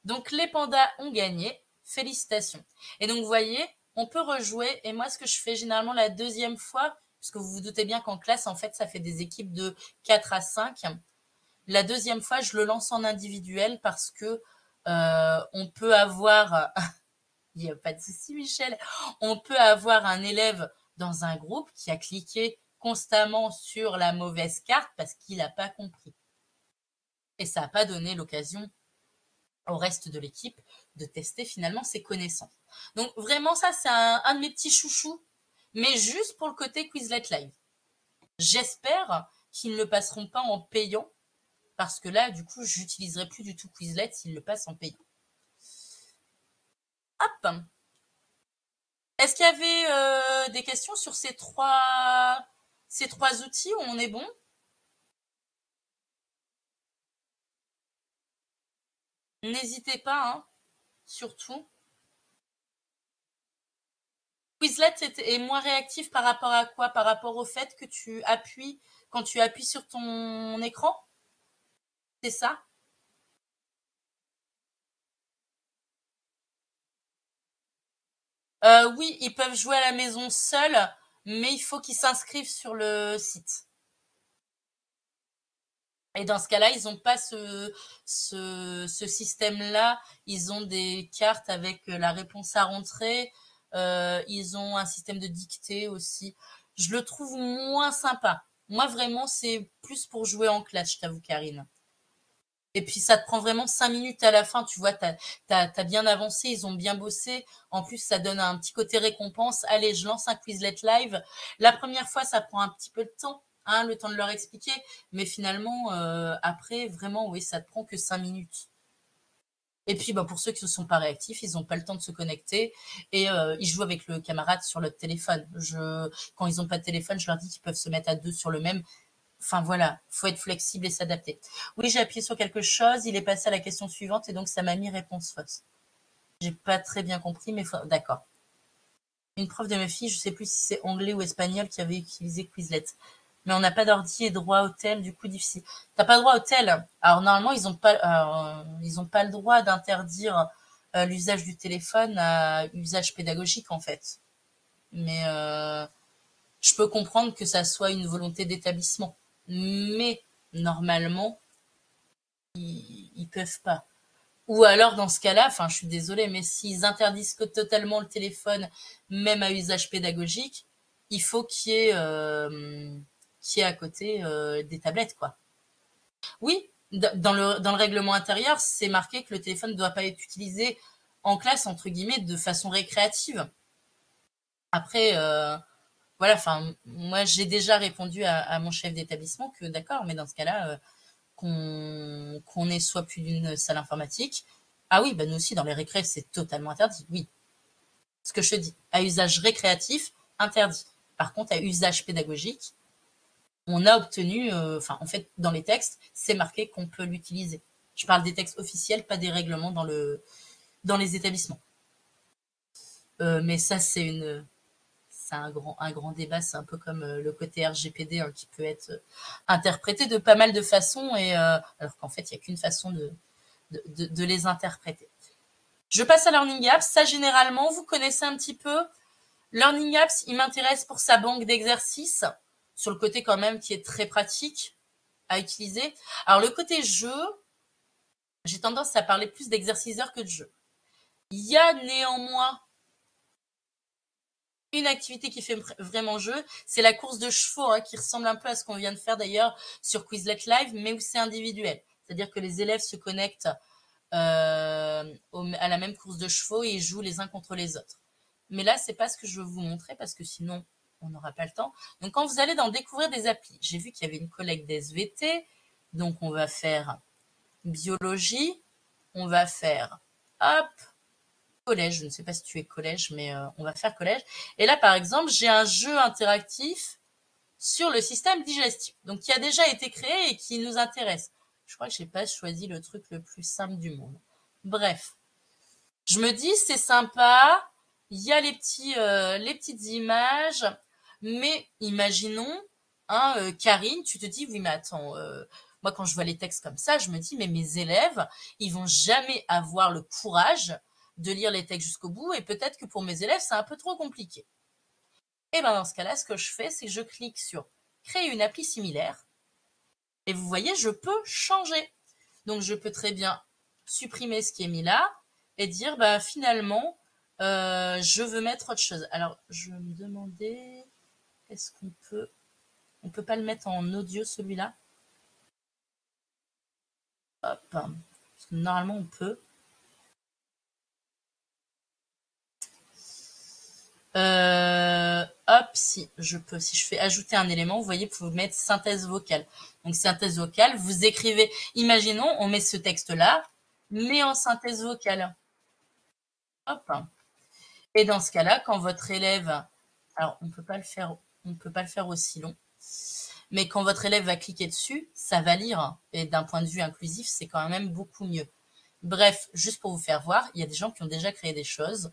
Donc les pandas ont gagné, félicitations. Et donc vous voyez, on peut rejouer, et moi ce que je fais généralement la deuxième fois, parce que vous vous doutez bien qu'en classe, en fait, ça fait des équipes de 4 à 5. La deuxième fois, je le lance en individuel parce que on peut avoir il n'y a pas de souci, Michel. On peut avoir un élève dans un groupe qui a cliqué constamment sur la mauvaise carte parce qu'il n'a pas compris. Et ça n'a pas donné l'occasion au reste de l'équipe de tester finalement ses connaissances. Donc vraiment, ça, c'est un de mes petits chouchous, mais juste pour le côté Quizlet Live. J'espère qu'ils ne le passeront pas en payant, parce que là, du coup, j'utiliserai plus du tout Quizlet s'ils le passent en payant. Hop! Est-ce qu'il y avait des questions sur ces trois outils où on est bon? N'hésitez pas, hein, surtout. Quizlet est moins réactif par rapport à quoi? Par rapport au fait que tu appuies, quand tu appuies sur ton écran? C'est ça? Oui, ils peuvent jouer à la maison seuls, mais il faut qu'ils s'inscrivent sur le site. Et dans ce cas-là, ils n'ont pas ce système-là. Ils ont des cartes avec la réponse à rentrer. Ils ont un système de dictée aussi. Je le trouve moins sympa. Moi, vraiment, c'est plus pour jouer en classe, je t'avoue, Karine. Et puis, ça te prend vraiment 5 minutes à la fin. Tu vois, t'as bien avancé, ils ont bien bossé. En plus, ça donne un petit côté récompense. Allez, je lance un Quizlet live. La première fois, ça prend un petit peu de temps, hein, le temps de leur expliquer. Mais finalement, après, vraiment, oui, ça te prend que 5 minutes. Et puis, bah, pour ceux qui ne sont pas réactifs, ils n'ont pas le temps de se connecter et ils jouent avec le camarade sur le téléphone. Quand ils n'ont pas de téléphone, je leur dis qu'ils peuvent se mettre à deux sur le même. Enfin voilà, faut être flexible et s'adapter. Oui, j'ai appuyé sur quelque chose, il est passé à la question suivante et donc ça m'a mis réponse fausse. J'ai pas très bien compris, mais d'accord. Une prof de mes filles, je sais plus si c'est anglais ou espagnol qui avait utilisé Quizlet. Mais on n'a pas d'ordi et droit au tel, du coup difficile. T'as pas droit au tel. Alors normalement, ils ont pas le droit d'interdire l'usage du téléphone à usage pédagogique en fait. Mais je peux comprendre que ça soit une volonté d'établissement. Mais normalement, ils peuvent pas. Ou alors dans ce cas-là, enfin je suis désolée, mais s'ils interdisent totalement le téléphone, même à usage pédagogique, il faut qu'il y ait à côté des tablettes, quoi. Oui, dans le règlement intérieur, c'est marqué que le téléphone ne doit pas être utilisé en classe, entre guillemets, de façon récréative. Après, voilà, enfin, moi j'ai déjà répondu à mon chef d'établissement que d'accord, mais dans ce cas-là, qu'on ait soit plus d'une salle informatique. Ah oui, bah nous aussi, dans les récrés, c'est totalement interdit, oui. Ce que je te dis, à usage récréatif, interdit. Par contre, à usage pédagogique, on a obtenu, enfin, en fait, dans les textes, c'est marqué qu'on peut l'utiliser. Je parle des textes officiels, pas des règlements dans les établissements. Mais ça, c'est un grand débat. C'est un peu comme le côté RGPD qui peut être interprété de pas mal de façons, et alors qu'en fait, il n'y a qu'une façon de les interpréter. Je passe à Learning Apps. Ça, généralement, vous connaissez un petit peu. Learning Apps, il m'intéresse pour sa banque d'exercices, sur le côté quand même qui est très pratique à utiliser. Alors, le côté jeu, j'ai tendance à parler plus d'exerciceurs que de jeu. Il y a néanmoins une activité qui fait vraiment jeu, c'est la course de chevaux, qui ressemble un peu à ce qu'on vient de faire d'ailleurs sur Quizlet Live, mais où c'est individuel. C'est-à-dire que les élèves se connectent à la même course de chevaux et ils jouent les uns contre les autres. Mais là, c'est pas ce que je veux vous montrer parce que sinon, on n'aura pas le temps. Donc, quand vous allez dans découvrir des applis, j'ai vu qu'il y avait une collègue d'SVT, donc on va faire biologie, on va faire, hop, collège, je ne sais pas si tu es collège, mais on va faire collège. Et là, par exemple, j'ai un jeu interactif sur le système digestif, donc qui a déjà été créé et qui nous intéresse. Je crois que j'ai pas choisi le truc le plus simple du monde. Bref, je me dis c'est sympa, il y a les petites images, mais imaginons, Karine, tu te dis oui mais attends, moi quand je vois les textes comme ça, je me dis mais mes élèves, ils vont jamais avoir le courage de lire les textes jusqu'au bout, et peut-être que pour mes élèves c'est un peu trop compliqué. Et ben dans ce cas-là, ce que je fais, c'est que je clique sur créer une appli similaire, et vous voyez, je peux changer. Donc je peux très bien supprimer ce qui est mis là et dire bah finalement je veux mettre autre chose. Alors je me demandais, est-ce qu'on peut pas le mettre en audio celui-là? Hop, parce que normalement on peut. Hop, si je peux, si je fais ajouter un élément, vous voyez, vous pouvez mettre synthèse vocale. Donc synthèse vocale, vous écrivez, imaginons, on met ce texte-là, mais en synthèse vocale. Hop. Et dans ce cas-là, quand votre élève, alors on peut pas le faire aussi long, mais quand votre élève va cliquer dessus, ça va lire. Et d'un point de vue inclusif, c'est quand même beaucoup mieux. Bref, juste pour vous faire voir, il y a des gens qui ont déjà créé des choses.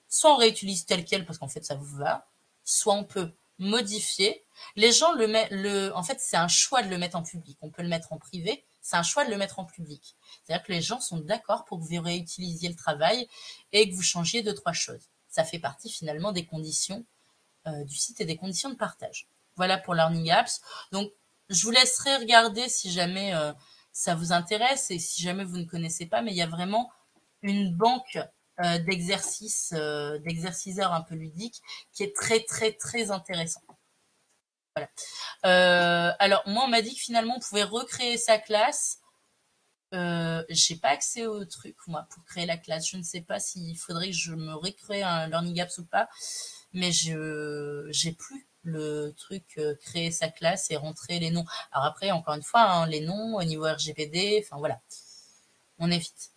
Soit on réutilise tel quel parce qu'en fait ça vous va, soit on peut modifier. Les gens en fait c'est un choix de le mettre en public. On peut le mettre en privé, c'est un choix de le mettre en public. C'est-à-dire que les gens sont d'accord pour que vous réutilisiez le travail et que vous changiez 2-3 choses. Ça fait partie finalement des conditions du site et des conditions de partage. Voilà pour Learning Apps. Donc, je vous laisserai regarder si jamais ça vous intéresse et si jamais vous ne connaissez pas, mais il y a vraiment une banque d'exerciceurs un peu ludiques qui est très, très, très intéressant. Voilà. Alors, moi, on m'a dit que finalement, on pouvait recréer sa classe. J'ai pas accès au truc, moi, pour créer la classe. Je ne sais pas s'il faudrait que je me recrée un Learning Apps ou pas, mais j'ai plus le truc créer sa classe et rentrer les noms. Alors après, encore une fois, les noms au niveau RGPD, enfin voilà, on évite.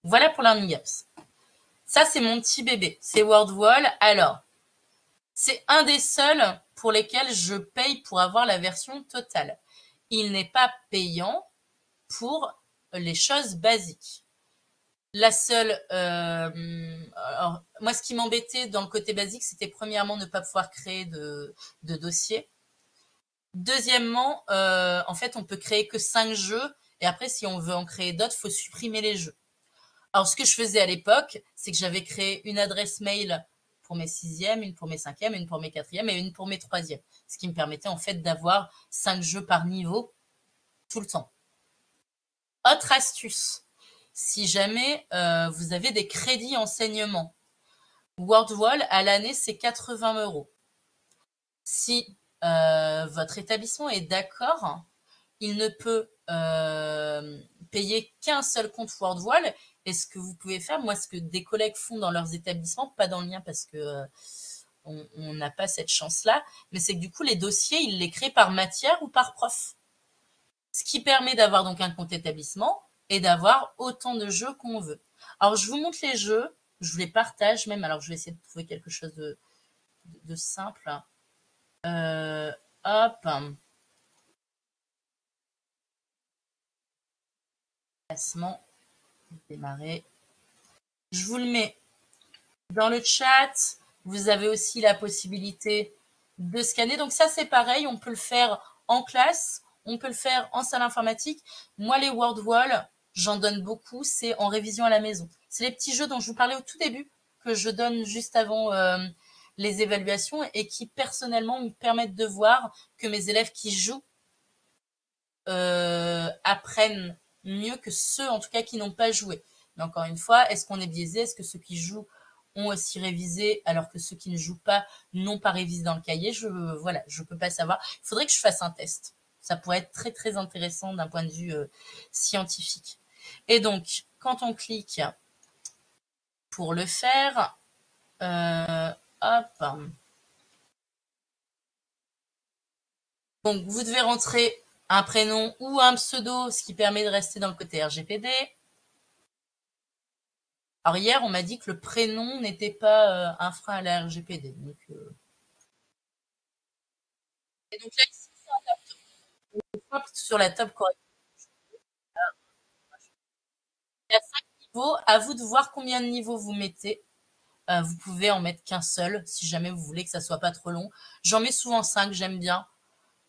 Voilà pour Learning Apps. Ça, c'est mon petit bébé, c'est WordWall. Alors, c'est un des seuls pour lesquels je paye pour avoir la version totale. Il n'est pas payant pour les choses basiques. La seule, alors, moi, ce qui m'embêtait dans le côté basique, c'était premièrement ne pas pouvoir créer de dossier. Deuxièmement, en fait, on peut créer que 5 jeux, et après, si on veut en créer d'autres, faut supprimer les jeux. Alors, ce que je faisais à l'époque, c'est que j'avais créé une adresse mail pour mes 6e, une pour mes 5e, une pour mes 4e et une pour mes 3e. Ce qui me permettait en fait d'avoir 5 jeux par niveau tout le temps. Autre astuce, si jamais vous avez des crédits enseignement, WordWall à l'année c'est 80 €. Si votre établissement est d'accord, il ne peut payer qu'un seul compte WordWall. Et ce que vous pouvez faire, moi ce que des collègues font dans leurs établissements, pas dans le mien parce que on n'a pas cette chance-là, mais c'est que du coup les dossiers, ils les créent par matière ou par prof. Ce qui permet d'avoir donc un compte établissement et d'avoir autant de jeux qu'on veut. Alors je vous montre les jeux, je vous les partage même, alors je vais essayer de trouver quelque chose de simple. Hop. Classement. Démarrer. Je vous le mets dans le chat. Vous avez aussi la possibilité de scanner. Donc ça, c'est pareil, on peut le faire en classe, on peut le faire en salle informatique. Moi, les Word Wall, j'en donne beaucoup, c'est en révision à la maison. C'est les petits jeux dont je vous parlais au tout début, que je donne juste avant les évaluations et qui, personnellement, me permettent de voir que mes élèves qui jouent apprennent mieux que ceux, en tout cas, qui n'ont pas joué. Mais encore une fois, est-ce qu'on est biaisé? Est-ce que ceux qui jouent ont aussi révisé alors que ceux qui ne jouent pas n'ont pas révisé dans le cahier? Voilà, je peux pas savoir. Il faudrait que je fasse un test. Ça pourrait être très très intéressant d'un point de vue scientifique. Et donc, quand on clique pour le faire, hop. Donc, vous devez rentrer un prénom ou un pseudo, ce qui permet de rester dans le côté RGPD. Alors hier, on m'a dit que le prénom n'était pas un frein à la RGPD. Et donc là, ici, c'est un laptop. On frappe sur la table correctement. Il y a 5 niveaux. À vous de voir combien de niveaux vous mettez. Vous pouvez en mettre qu'un seul, si jamais vous voulez que ça soit pas trop long. J'en mets souvent 5, j'aime bien.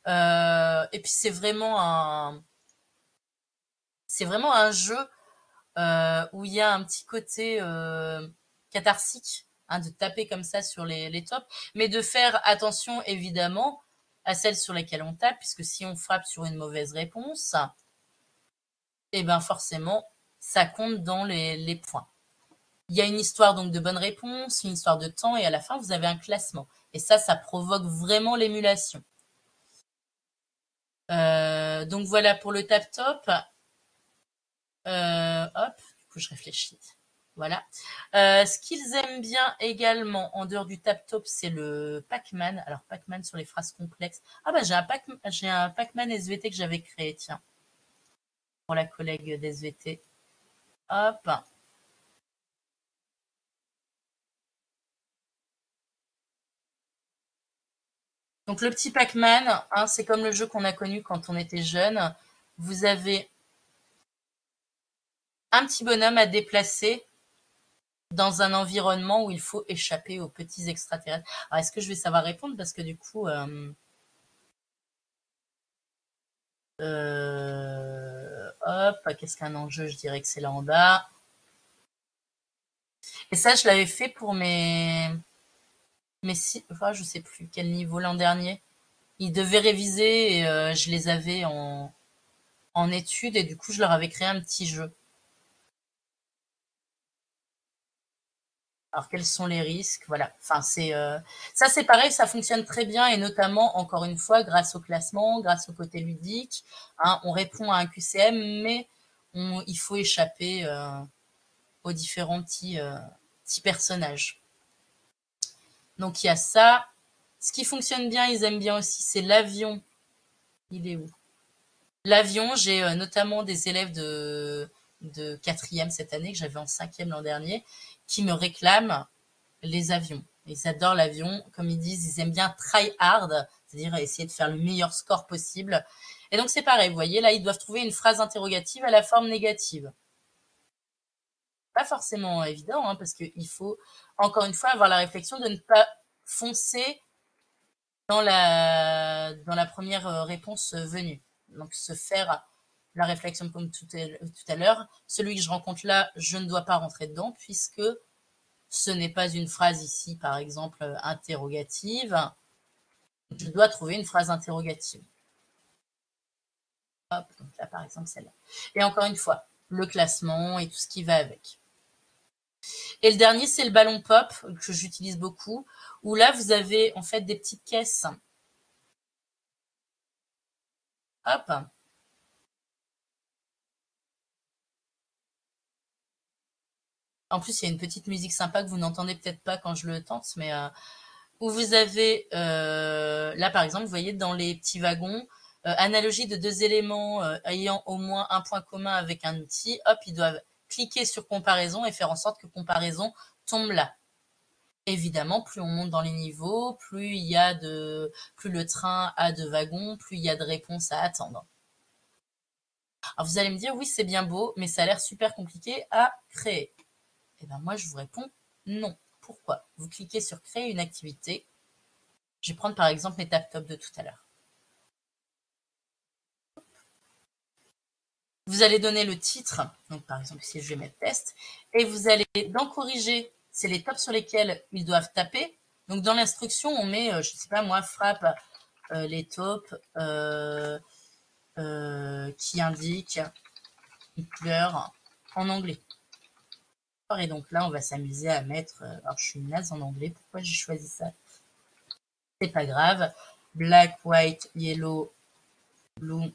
Et puis c'est vraiment un jeu où il y a un petit côté catharsique, hein, de taper comme ça sur les tops, mais de faire attention évidemment à celles sur lesquelles on tape, puisque si on frappe sur une mauvaise réponse, et ben forcément, ça compte dans les points. Il y a une histoire donc de bonne réponse, une histoire de temps, et à la fin, vous avez un classement. Et ça provoque vraiment l'émulation. Donc voilà pour le tap-top. Hop, du coup, je réfléchis. Voilà. Ce qu'ils aiment bien également, en dehors du tap-top, c'est le Pac-Man. Alors, Pac-Man sur les phrases complexes. Ah bah, j'ai un Pac-Man SVT que j'avais créé, tiens, pour la collègue d'SVT. Hop. Donc, le petit Pac-Man, hein, c'est comme le jeu qu'on a connu quand on était jeune. Vous avez un petit bonhomme à déplacer dans un environnement où il faut échapper aux petits extraterrestres. Alors, est-ce que je vais savoir répondre? Parce que du coup, hop, qu'est-ce qu'un enjeu? Je dirais que c'est là en bas. Et ça, je l'avais fait pour enfin, je sais plus quel niveau l'an dernier. Ils devaient réviser et je les avais en études et du coup, je leur avais créé un petit jeu. Alors, quels sont les risques? Voilà. Enfin, ça, c'est pareil, ça fonctionne très bien et notamment, encore une fois, grâce au classement, grâce au côté ludique. Hein, on répond à un QCM, mais il faut échapper aux différents petits personnages. Donc, il y a ça. Ce qui fonctionne bien, ils aiment bien aussi, c'est l'avion. Il est où? L'avion, j'ai notamment des élèves de 4e cette année, que j'avais en 5e l'an dernier, qui me réclament les avions. Ils adorent l'avion. Comme ils disent, ils aiment bien try hard, c'est-à-dire essayer de faire le meilleur score possible. Et donc, c'est pareil. Vous voyez, là, ils doivent trouver une phrase interrogative à la forme négative. Pas forcément évident, hein, parce qu'il faut, encore une fois, avoir la réflexion de ne pas foncer dans la première réponse venue. Donc, se faire la réflexion comme tout à l'heure. Celui que je rencontre là, je ne dois pas rentrer dedans puisque ce n'est pas une phrase ici, par exemple, interrogative. Je dois trouver une phrase interrogative. Hop, donc là, par exemple, celle-là. Et encore une fois, le classement et tout ce qui va avec. Et le dernier, c'est le ballon pop, que j'utilise beaucoup, où là, vous avez en fait des petites caisses. Hop. En plus, il y a une petite musique sympa que vous n'entendez peut-être pas quand je le tente, mais où vous avez, là par exemple, vous voyez dans les petits wagons, analogie de deux éléments ayant au moins un point commun avec un outil, hop, ils doivent cliquer sur comparaison et faire en sorte que comparaison tombe là. Évidemment, plus on monte dans les niveaux, plus le train a de wagons, plus il y a de réponses à attendre. Alors vous allez me dire, oui, c'est bien beau, mais ça a l'air super compliqué à créer. Eh ben moi, je vous réponds non. Pourquoi? Vous cliquez sur créer une activité. Je vais prendre par exemple mes tap top de tout à l'heure. Vous allez donner le titre, donc par exemple ici je vais mettre test, et vous allez dans corriger, c'est les tops sur lesquels ils doivent taper. Donc dans l'instruction on met, je ne sais pas moi, frappe les tops qui indiquent une couleur en anglais. Et donc là on va s'amuser à mettre, alors je suis naze en anglais, pourquoi j'ai choisi ça? C'est pas grave, black, white, yellow, blue,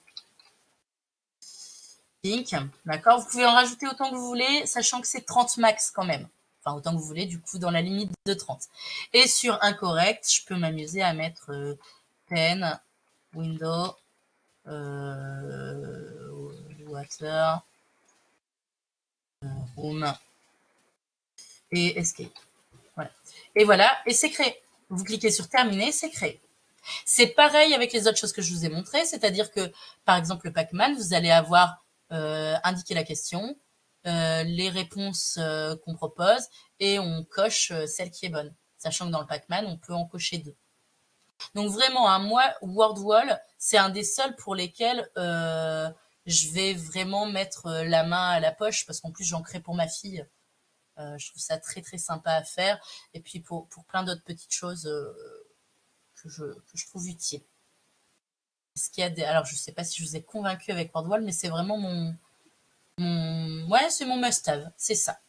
pink, d'accord? Vous pouvez en rajouter autant que vous voulez, sachant que c'est 30 max quand même. Enfin, autant que vous voulez, du coup, dans la limite de 30. Et sur incorrect, je peux m'amuser à mettre pen, window, water, room et escape. Voilà. Et voilà, et c'est créé. Vous cliquez sur terminer, c'est créé. C'est pareil avec les autres choses que je vous ai montrées, c'est-à-dire que, par exemple, le Pac-Man, vous allez avoir indiqué la question, les réponses qu'on propose, et on coche celle qui est bonne. Sachant que dans le Pac-Man, on peut en cocher 2. Donc vraiment, hein, moi, WordWall, c'est un des seuls pour lesquels je vais vraiment mettre la main à la poche, parce qu'en plus, j'en crée pour ma fille. Je trouve ça très très sympa à faire. Et puis pour plein d'autres petites choses que je trouve utiles. Est-ce qu'il y a des... Alors, je ne sais pas si je vous ai convaincu avec WordWall, mais c'est vraiment Ouais, c'est mon must-have, c'est ça.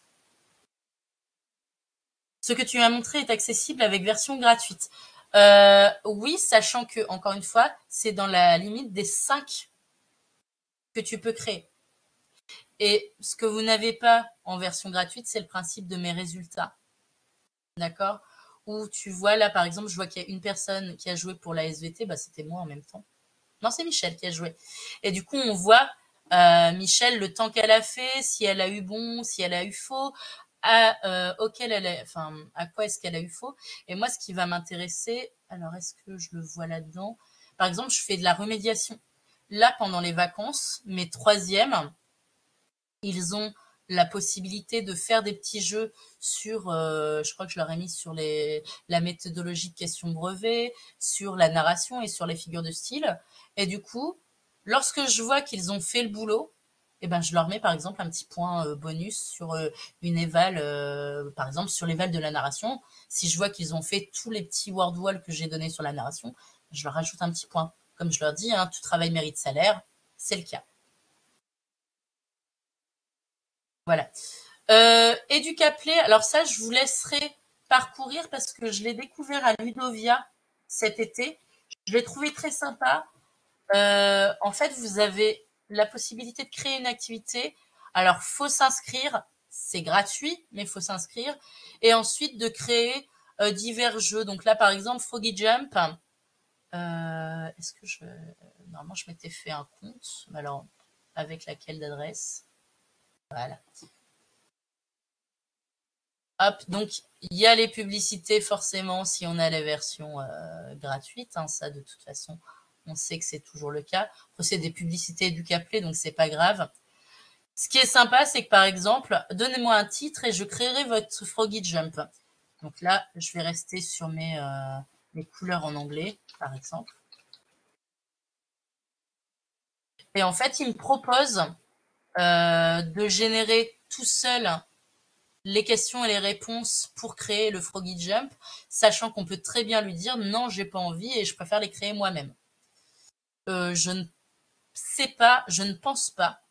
Ce que tu m'as montré est accessible avec version gratuite. Oui, sachant que, encore une fois, c'est dans la limite des 5 que tu peux créer. Et ce que vous n'avez pas en version gratuite, c'est le principe de mes résultats. D'accord? Où tu vois, là, par exemple, je vois qu'il y a une personne qui a joué pour la SVT, bah, c'était moi en même temps. Non, c'est Michel qui a joué. Et du coup, on voit Michel, le temps qu'elle a fait, si elle a eu bon, si elle a eu faux, auquel elle a, enfin, à quoi est-ce qu'elle a eu faux. Et moi, ce qui va m'intéresser, alors est-ce que je le vois là-dedans? Par exemple, je fais de la remédiation. Là, pendant les vacances, mes troisièmes, ils ont la possibilité de faire des petits jeux sur, je crois que je leur ai mis sur la méthodologie de questions brevet, sur la narration et sur les figures de style. Et du coup, lorsque je vois qu'ils ont fait le boulot, eh ben, je leur mets par exemple un petit point bonus sur une éval, par exemple sur l'éval de la narration. Si je vois qu'ils ont fait tous les petits word-wall que j'ai donnés sur la narration, je leur ajoute un petit point. Comme je leur dis, hein, tout travail mérite salaire, c'est le cas. Voilà. Educaplay, alors ça, je vous laisserai parcourir parce que je l'ai découvert à Ludovia cet été. Je l'ai trouvé très sympa. En fait, vous avez la possibilité de créer une activité. Alors, faut s'inscrire. C'est gratuit, mais il faut s'inscrire. Et ensuite, de créer divers jeux. Donc là, par exemple, Froggy Jump. Est-ce que je... Normalement, je m'étais fait un compte. Alors, avec laquelle d'adresse? Voilà. Hop, donc il y a les publicités forcément si on a la version gratuite, hein, ça de toute façon on sait que c'est toujours le cas. Après c'est des publicités Educaplay donc c'est pas grave. Ce qui est sympa c'est que par exemple, donnez-moi un titre et je créerai votre Froggy Jump. Donc là je vais rester sur mes couleurs en anglais par exemple. Et en fait il me propose de générer tout seul les questions et les réponses pour créer le Froggy Jump, sachant qu'on peut très bien lui dire non, j'ai pas envie et je préfère les créer moi-même. Je ne sais pas, je ne pense pas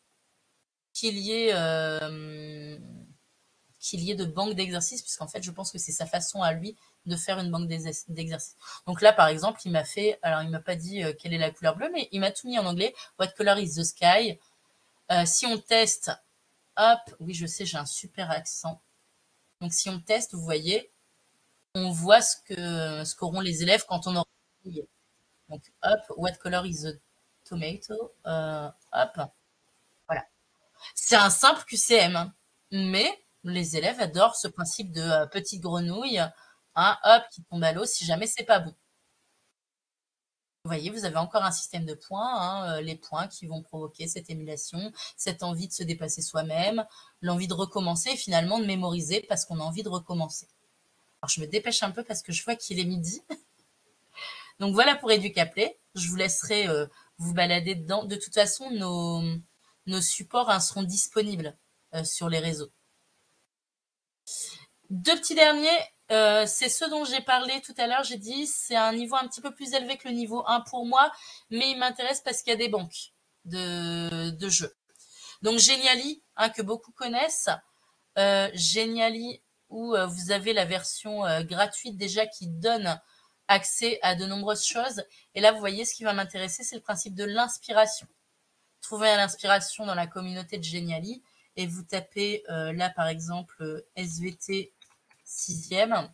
qu'il y ait de banque d'exercices, puisqu'en fait, je pense que c'est sa façon à lui de faire une banque d'exercices. Donc là, par exemple, il m'a fait, alors il m'a pas dit quelle est la couleur bleue, mais il m'a tout mis en anglais. What color is the sky? Si on teste, hop, oui, je sais, j'ai un super accent. Donc si on teste, vous voyez, on voit ce qu'auront les élèves quand on aura fouillé. Donc hop, what color is the tomato? Hop, voilà. C'est un simple QCM, hein, mais les élèves adorent ce principe de petite grenouille, hein, hop, qui tombe à l'eau si jamais c'est pas bon. Vous voyez, vous avez encore un système de points, hein, les points qui vont provoquer cette émulation, cette envie de se dépasser soi-même, l'envie de recommencer et finalement de mémoriser parce qu'on a envie de recommencer. Alors, je me dépêche un peu parce que je vois qu'il est midi. Donc, voilà pour Educaplay. Je vous laisserai vous balader dedans. De toute façon, nos supports seront disponibles sur les réseaux. Deux petits derniers, c'est ceux dont j'ai parlé tout à l'heure. J'ai dit c'est un niveau un petit peu plus élevé que le niveau 1 pour moi, mais il m'intéresse parce qu'il y a des banques de jeux. Donc Geniali, que beaucoup connaissent. Geniali, où vous avez la version gratuite déjà qui donne accès à de nombreuses choses. Et là, vous voyez, ce qui va m'intéresser, c'est le principe de l'inspiration. Trouvez l'inspiration dans la communauté de Geniali et vous tapez là, par exemple, SVT 6e.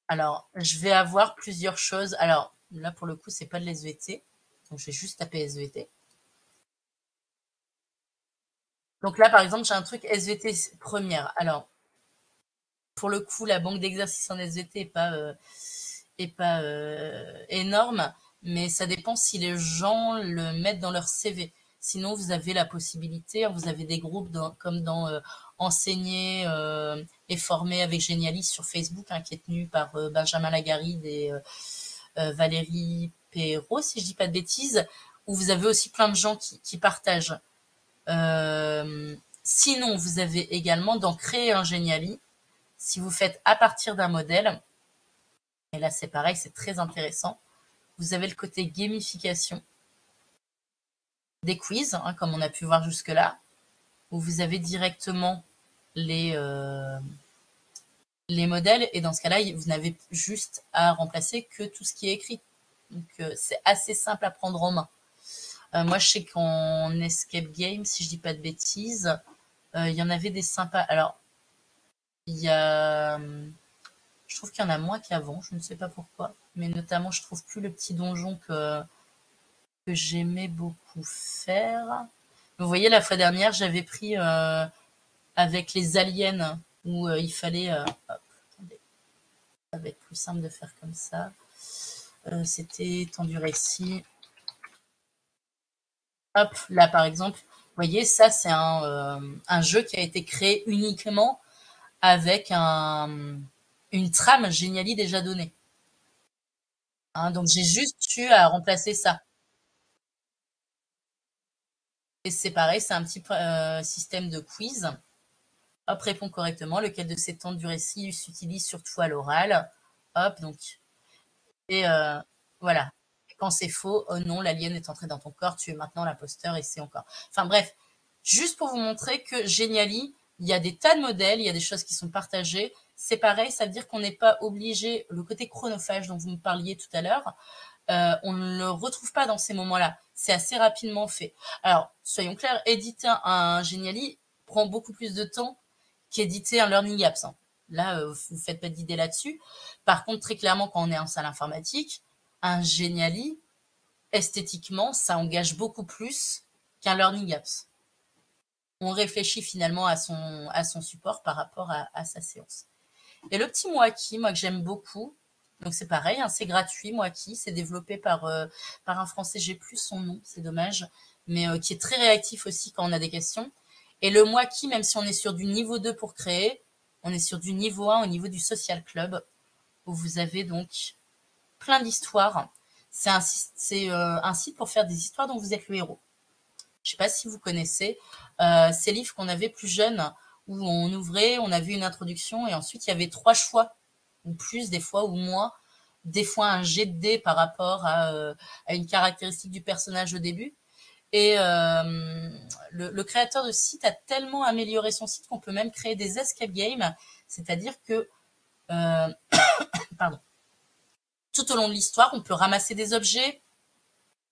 Alors, je vais avoir plusieurs choses. Alors, là, pour le coup, c'est pas de l'SVT. Donc, je vais juste taper SVT. Donc là, par exemple, j'ai un truc SVT première. Alors, pour le coup, la banque d'exercice en SVT est pas énorme, mais ça dépend si les gens le mettent dans leur CV. Sinon, vous avez la possibilité, vous avez des groupes comme dans Enseigner et former avec Geniali sur Facebook, qui est tenu par Benjamin Lagaride et Valérie Perrault, si je dis pas de bêtises, où vous avez aussi plein de gens qui partagent. Sinon, vous avez également dans Créer un Geniali, si vous faites à partir d'un modèle, et là c'est pareil, c'est très intéressant, vous avez le côté gamification, des quiz, comme on a pu voir jusque-là, où vous avez directement les modèles, et dans ce cas-là, vous n'avez juste à remplacer que tout ce qui est écrit. Donc c'est assez simple à prendre en main. Moi, je sais qu'en Escape Game, si je dis pas de bêtises, il y en avait des sympas. Alors, il y a... je trouve qu'il y en a moins qu'avant, je ne sais pas pourquoi. Mais notamment, je trouve plus le petit donjon que j'aimais beaucoup faire. Vous voyez, la fois dernière, j'avais pris avec les aliens, où il fallait... hop, attendez. Ça va être plus simple de faire comme ça. C'était temps du récit. Hop, là, par exemple, vous voyez, ça, c'est un jeu qui a été créé uniquement avec une trame Geniali déjà donnée. Donc, j'ai juste eu à remplacer ça. Et c'est pareil, c'est un petit système de quiz. Hop, répond correctement. Lequel de ces temps du récit s'utilise surtout à l'oral? Hop, donc. Et voilà. Quand c'est faux, oh non, l'alien est entré dans ton corps, tu es maintenant l'imposteur et c'est encore. Enfin bref, juste pour vous montrer que Geniali, il y a des tas de modèles, il y a des choses qui sont partagées. C'est pareil, ça veut dire qu'on n'est pas obligé, le côté chronophage dont vous me parliez tout à l'heure, on ne le retrouve pas dans ces moments-là. C'est assez rapidement fait. Alors, soyons clairs, éditer un Geniali prend beaucoup plus de temps qu'éditer un Learning Apps. Là, vous faites pas d'idée là-dessus. Par contre, très clairement, quand on est en salle informatique, un Geniali, esthétiquement, ça engage beaucoup plus qu'un Learning Apps. On réfléchit finalement à son support par rapport à sa séance. Et le petit Moaki, moi que j'aime beaucoup, donc c'est pareil, c'est gratuit, Moaki, c'est développé par un Français, j'ai plus son nom, c'est dommage, mais qui est très réactif aussi quand on a des questions. Et le Moaki, même si on est sur du niveau 2 pour créer, on est sur du niveau 1 au niveau du Social Club, où vous avez donc plein d'histoires. C'est un site pour faire des histoires dont vous êtes le héros. Je ne sais pas si vous connaissez ces livres qu'on avait plus jeunes, où on ouvrait, on avait une introduction, et ensuite il y avait 3 choix, ou plus des fois, ou moins, des fois un jet de dés par rapport à une caractéristique du personnage au début. Et le créateur de site a tellement amélioré son site qu'on peut même créer des escape games, c'est-à-dire que pardon, tout au long de l'histoire, on peut ramasser des objets,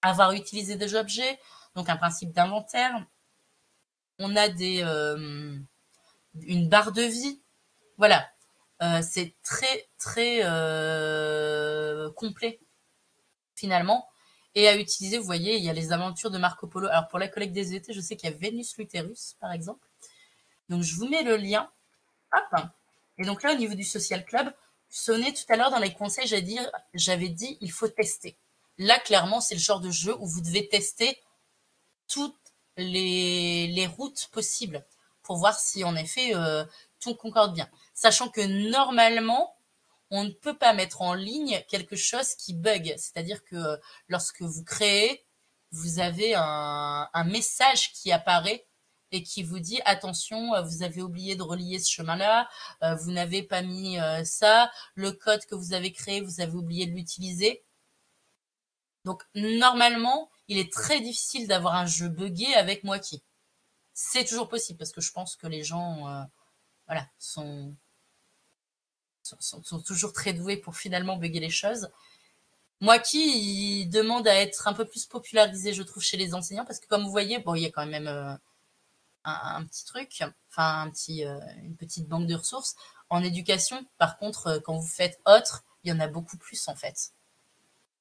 avoir utilisé des objets, donc un principe d'inventaire. On a une barre de vie. Voilà. C'est très, très complet, finalement. Et à utiliser, vous voyez, il y a les aventures de Marco Polo. Alors, pour la collecte des ET, je sais qu'il y a Vénus Luterus, par exemple. Donc, je vous mets le lien. Hop. Et donc là, au niveau du Social Club, sonnez tout à l'heure dans les conseils, j'avais dit, il faut tester. Là, clairement, c'est le genre de jeu où vous devez tester toutes les routes possibles. pour voir si en effet tout concorde bien. Sachant que normalement, on ne peut pas mettre en ligne quelque chose qui bug. C'est-à-dire que lorsque vous créez, vous avez un message qui apparaît et qui vous dit attention, vous avez oublié de relier ce chemin-là, vous n'avez pas mis ça, le code que vous avez créé, vous avez oublié de l'utiliser. Donc normalement, il est très difficile d'avoir un jeu buggé avec Moiki. C'est toujours possible parce que je pense que les gens voilà, sont toujours très doués pour finalement bugger les choses. Moiki, il demande à être un peu plus popularisé, je trouve, chez les enseignants parce que comme vous voyez, bon, il y a quand même un petit truc, enfin une petite banque de ressources. En éducation, par contre, quand vous faites autre, il y en a beaucoup plus en fait.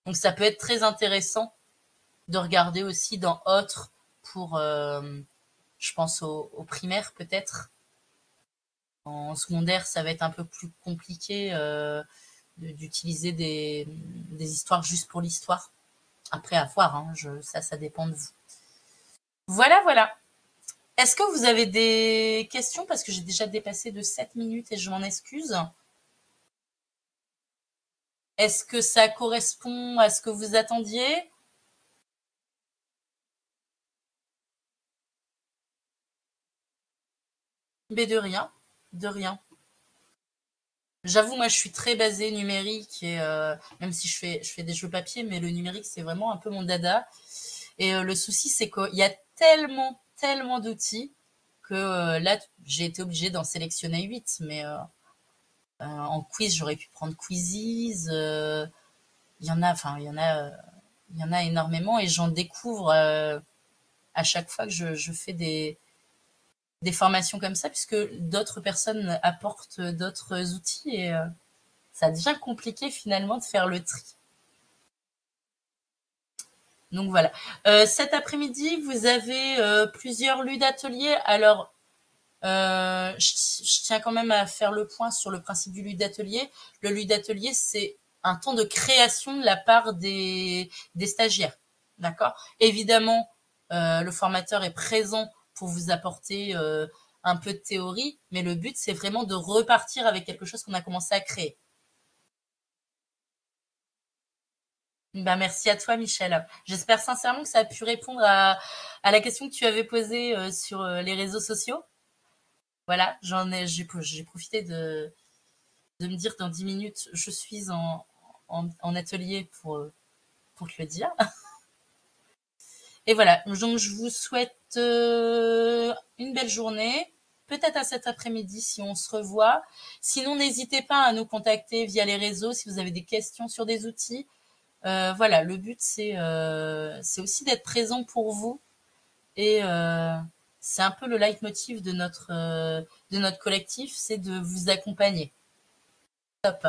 Donc ça peut être très intéressant de regarder aussi dans autre pour, je pense au primaire peut-être. En secondaire, ça va être un peu plus compliqué d'utiliser des histoires juste pour l'histoire. Après, à voir, hein, ça dépend de vous. Voilà, voilà. Est-ce que vous avez des questions? Parce que j'ai déjà dépassé de 7 minutes et je m'en excuse. Est-ce que ça correspond à ce que vous attendiez? Mais de rien, de rien. J'avoue, moi, je suis très basée numérique et même si je fais des jeux papier, mais le numérique, c'est vraiment un peu mon dada. Et le souci, c'est qu'il y a tellement, tellement d'outils que là, j'ai été obligée d'en sélectionner 8. Mais en quiz, j'aurais pu prendre Quizzes. Il y en a, enfin, il y en a énormément et j'en découvre à chaque fois que je fais des formations comme ça, puisque d'autres personnes apportent d'autres outils et ça devient compliqué finalement de faire le tri. Donc voilà. Cet après-midi, vous avez plusieurs lieux d'atelier. Alors, je tiens quand même à faire le point sur le principe du lieu d'atelier. Le lieu d'atelier, c'est un temps de création de la part des stagiaires. D'accord? Évidemment, le formateur est présent pour vous apporter un peu de théorie, mais le but, c'est vraiment de repartir avec quelque chose qu'on a commencé à créer. Ben, merci à toi, Michel. J'espère sincèrement que ça a pu répondre à la question que tu avais posée sur les réseaux sociaux. Voilà, j'ai profité de me dire dans 10 minutes, je suis en atelier pour te le dire. Et voilà, donc je vous souhaite une belle journée, peut-être à cet après-midi si on se revoit. Sinon, n'hésitez pas à nous contacter via les réseaux si vous avez des questions sur des outils. Voilà, le but c'est aussi d'être présent pour vous et c'est un peu le leitmotiv de notre collectif, c'est de vous accompagner. Top.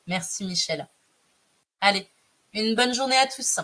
Merci Michel. Allez, une bonne journée à tous.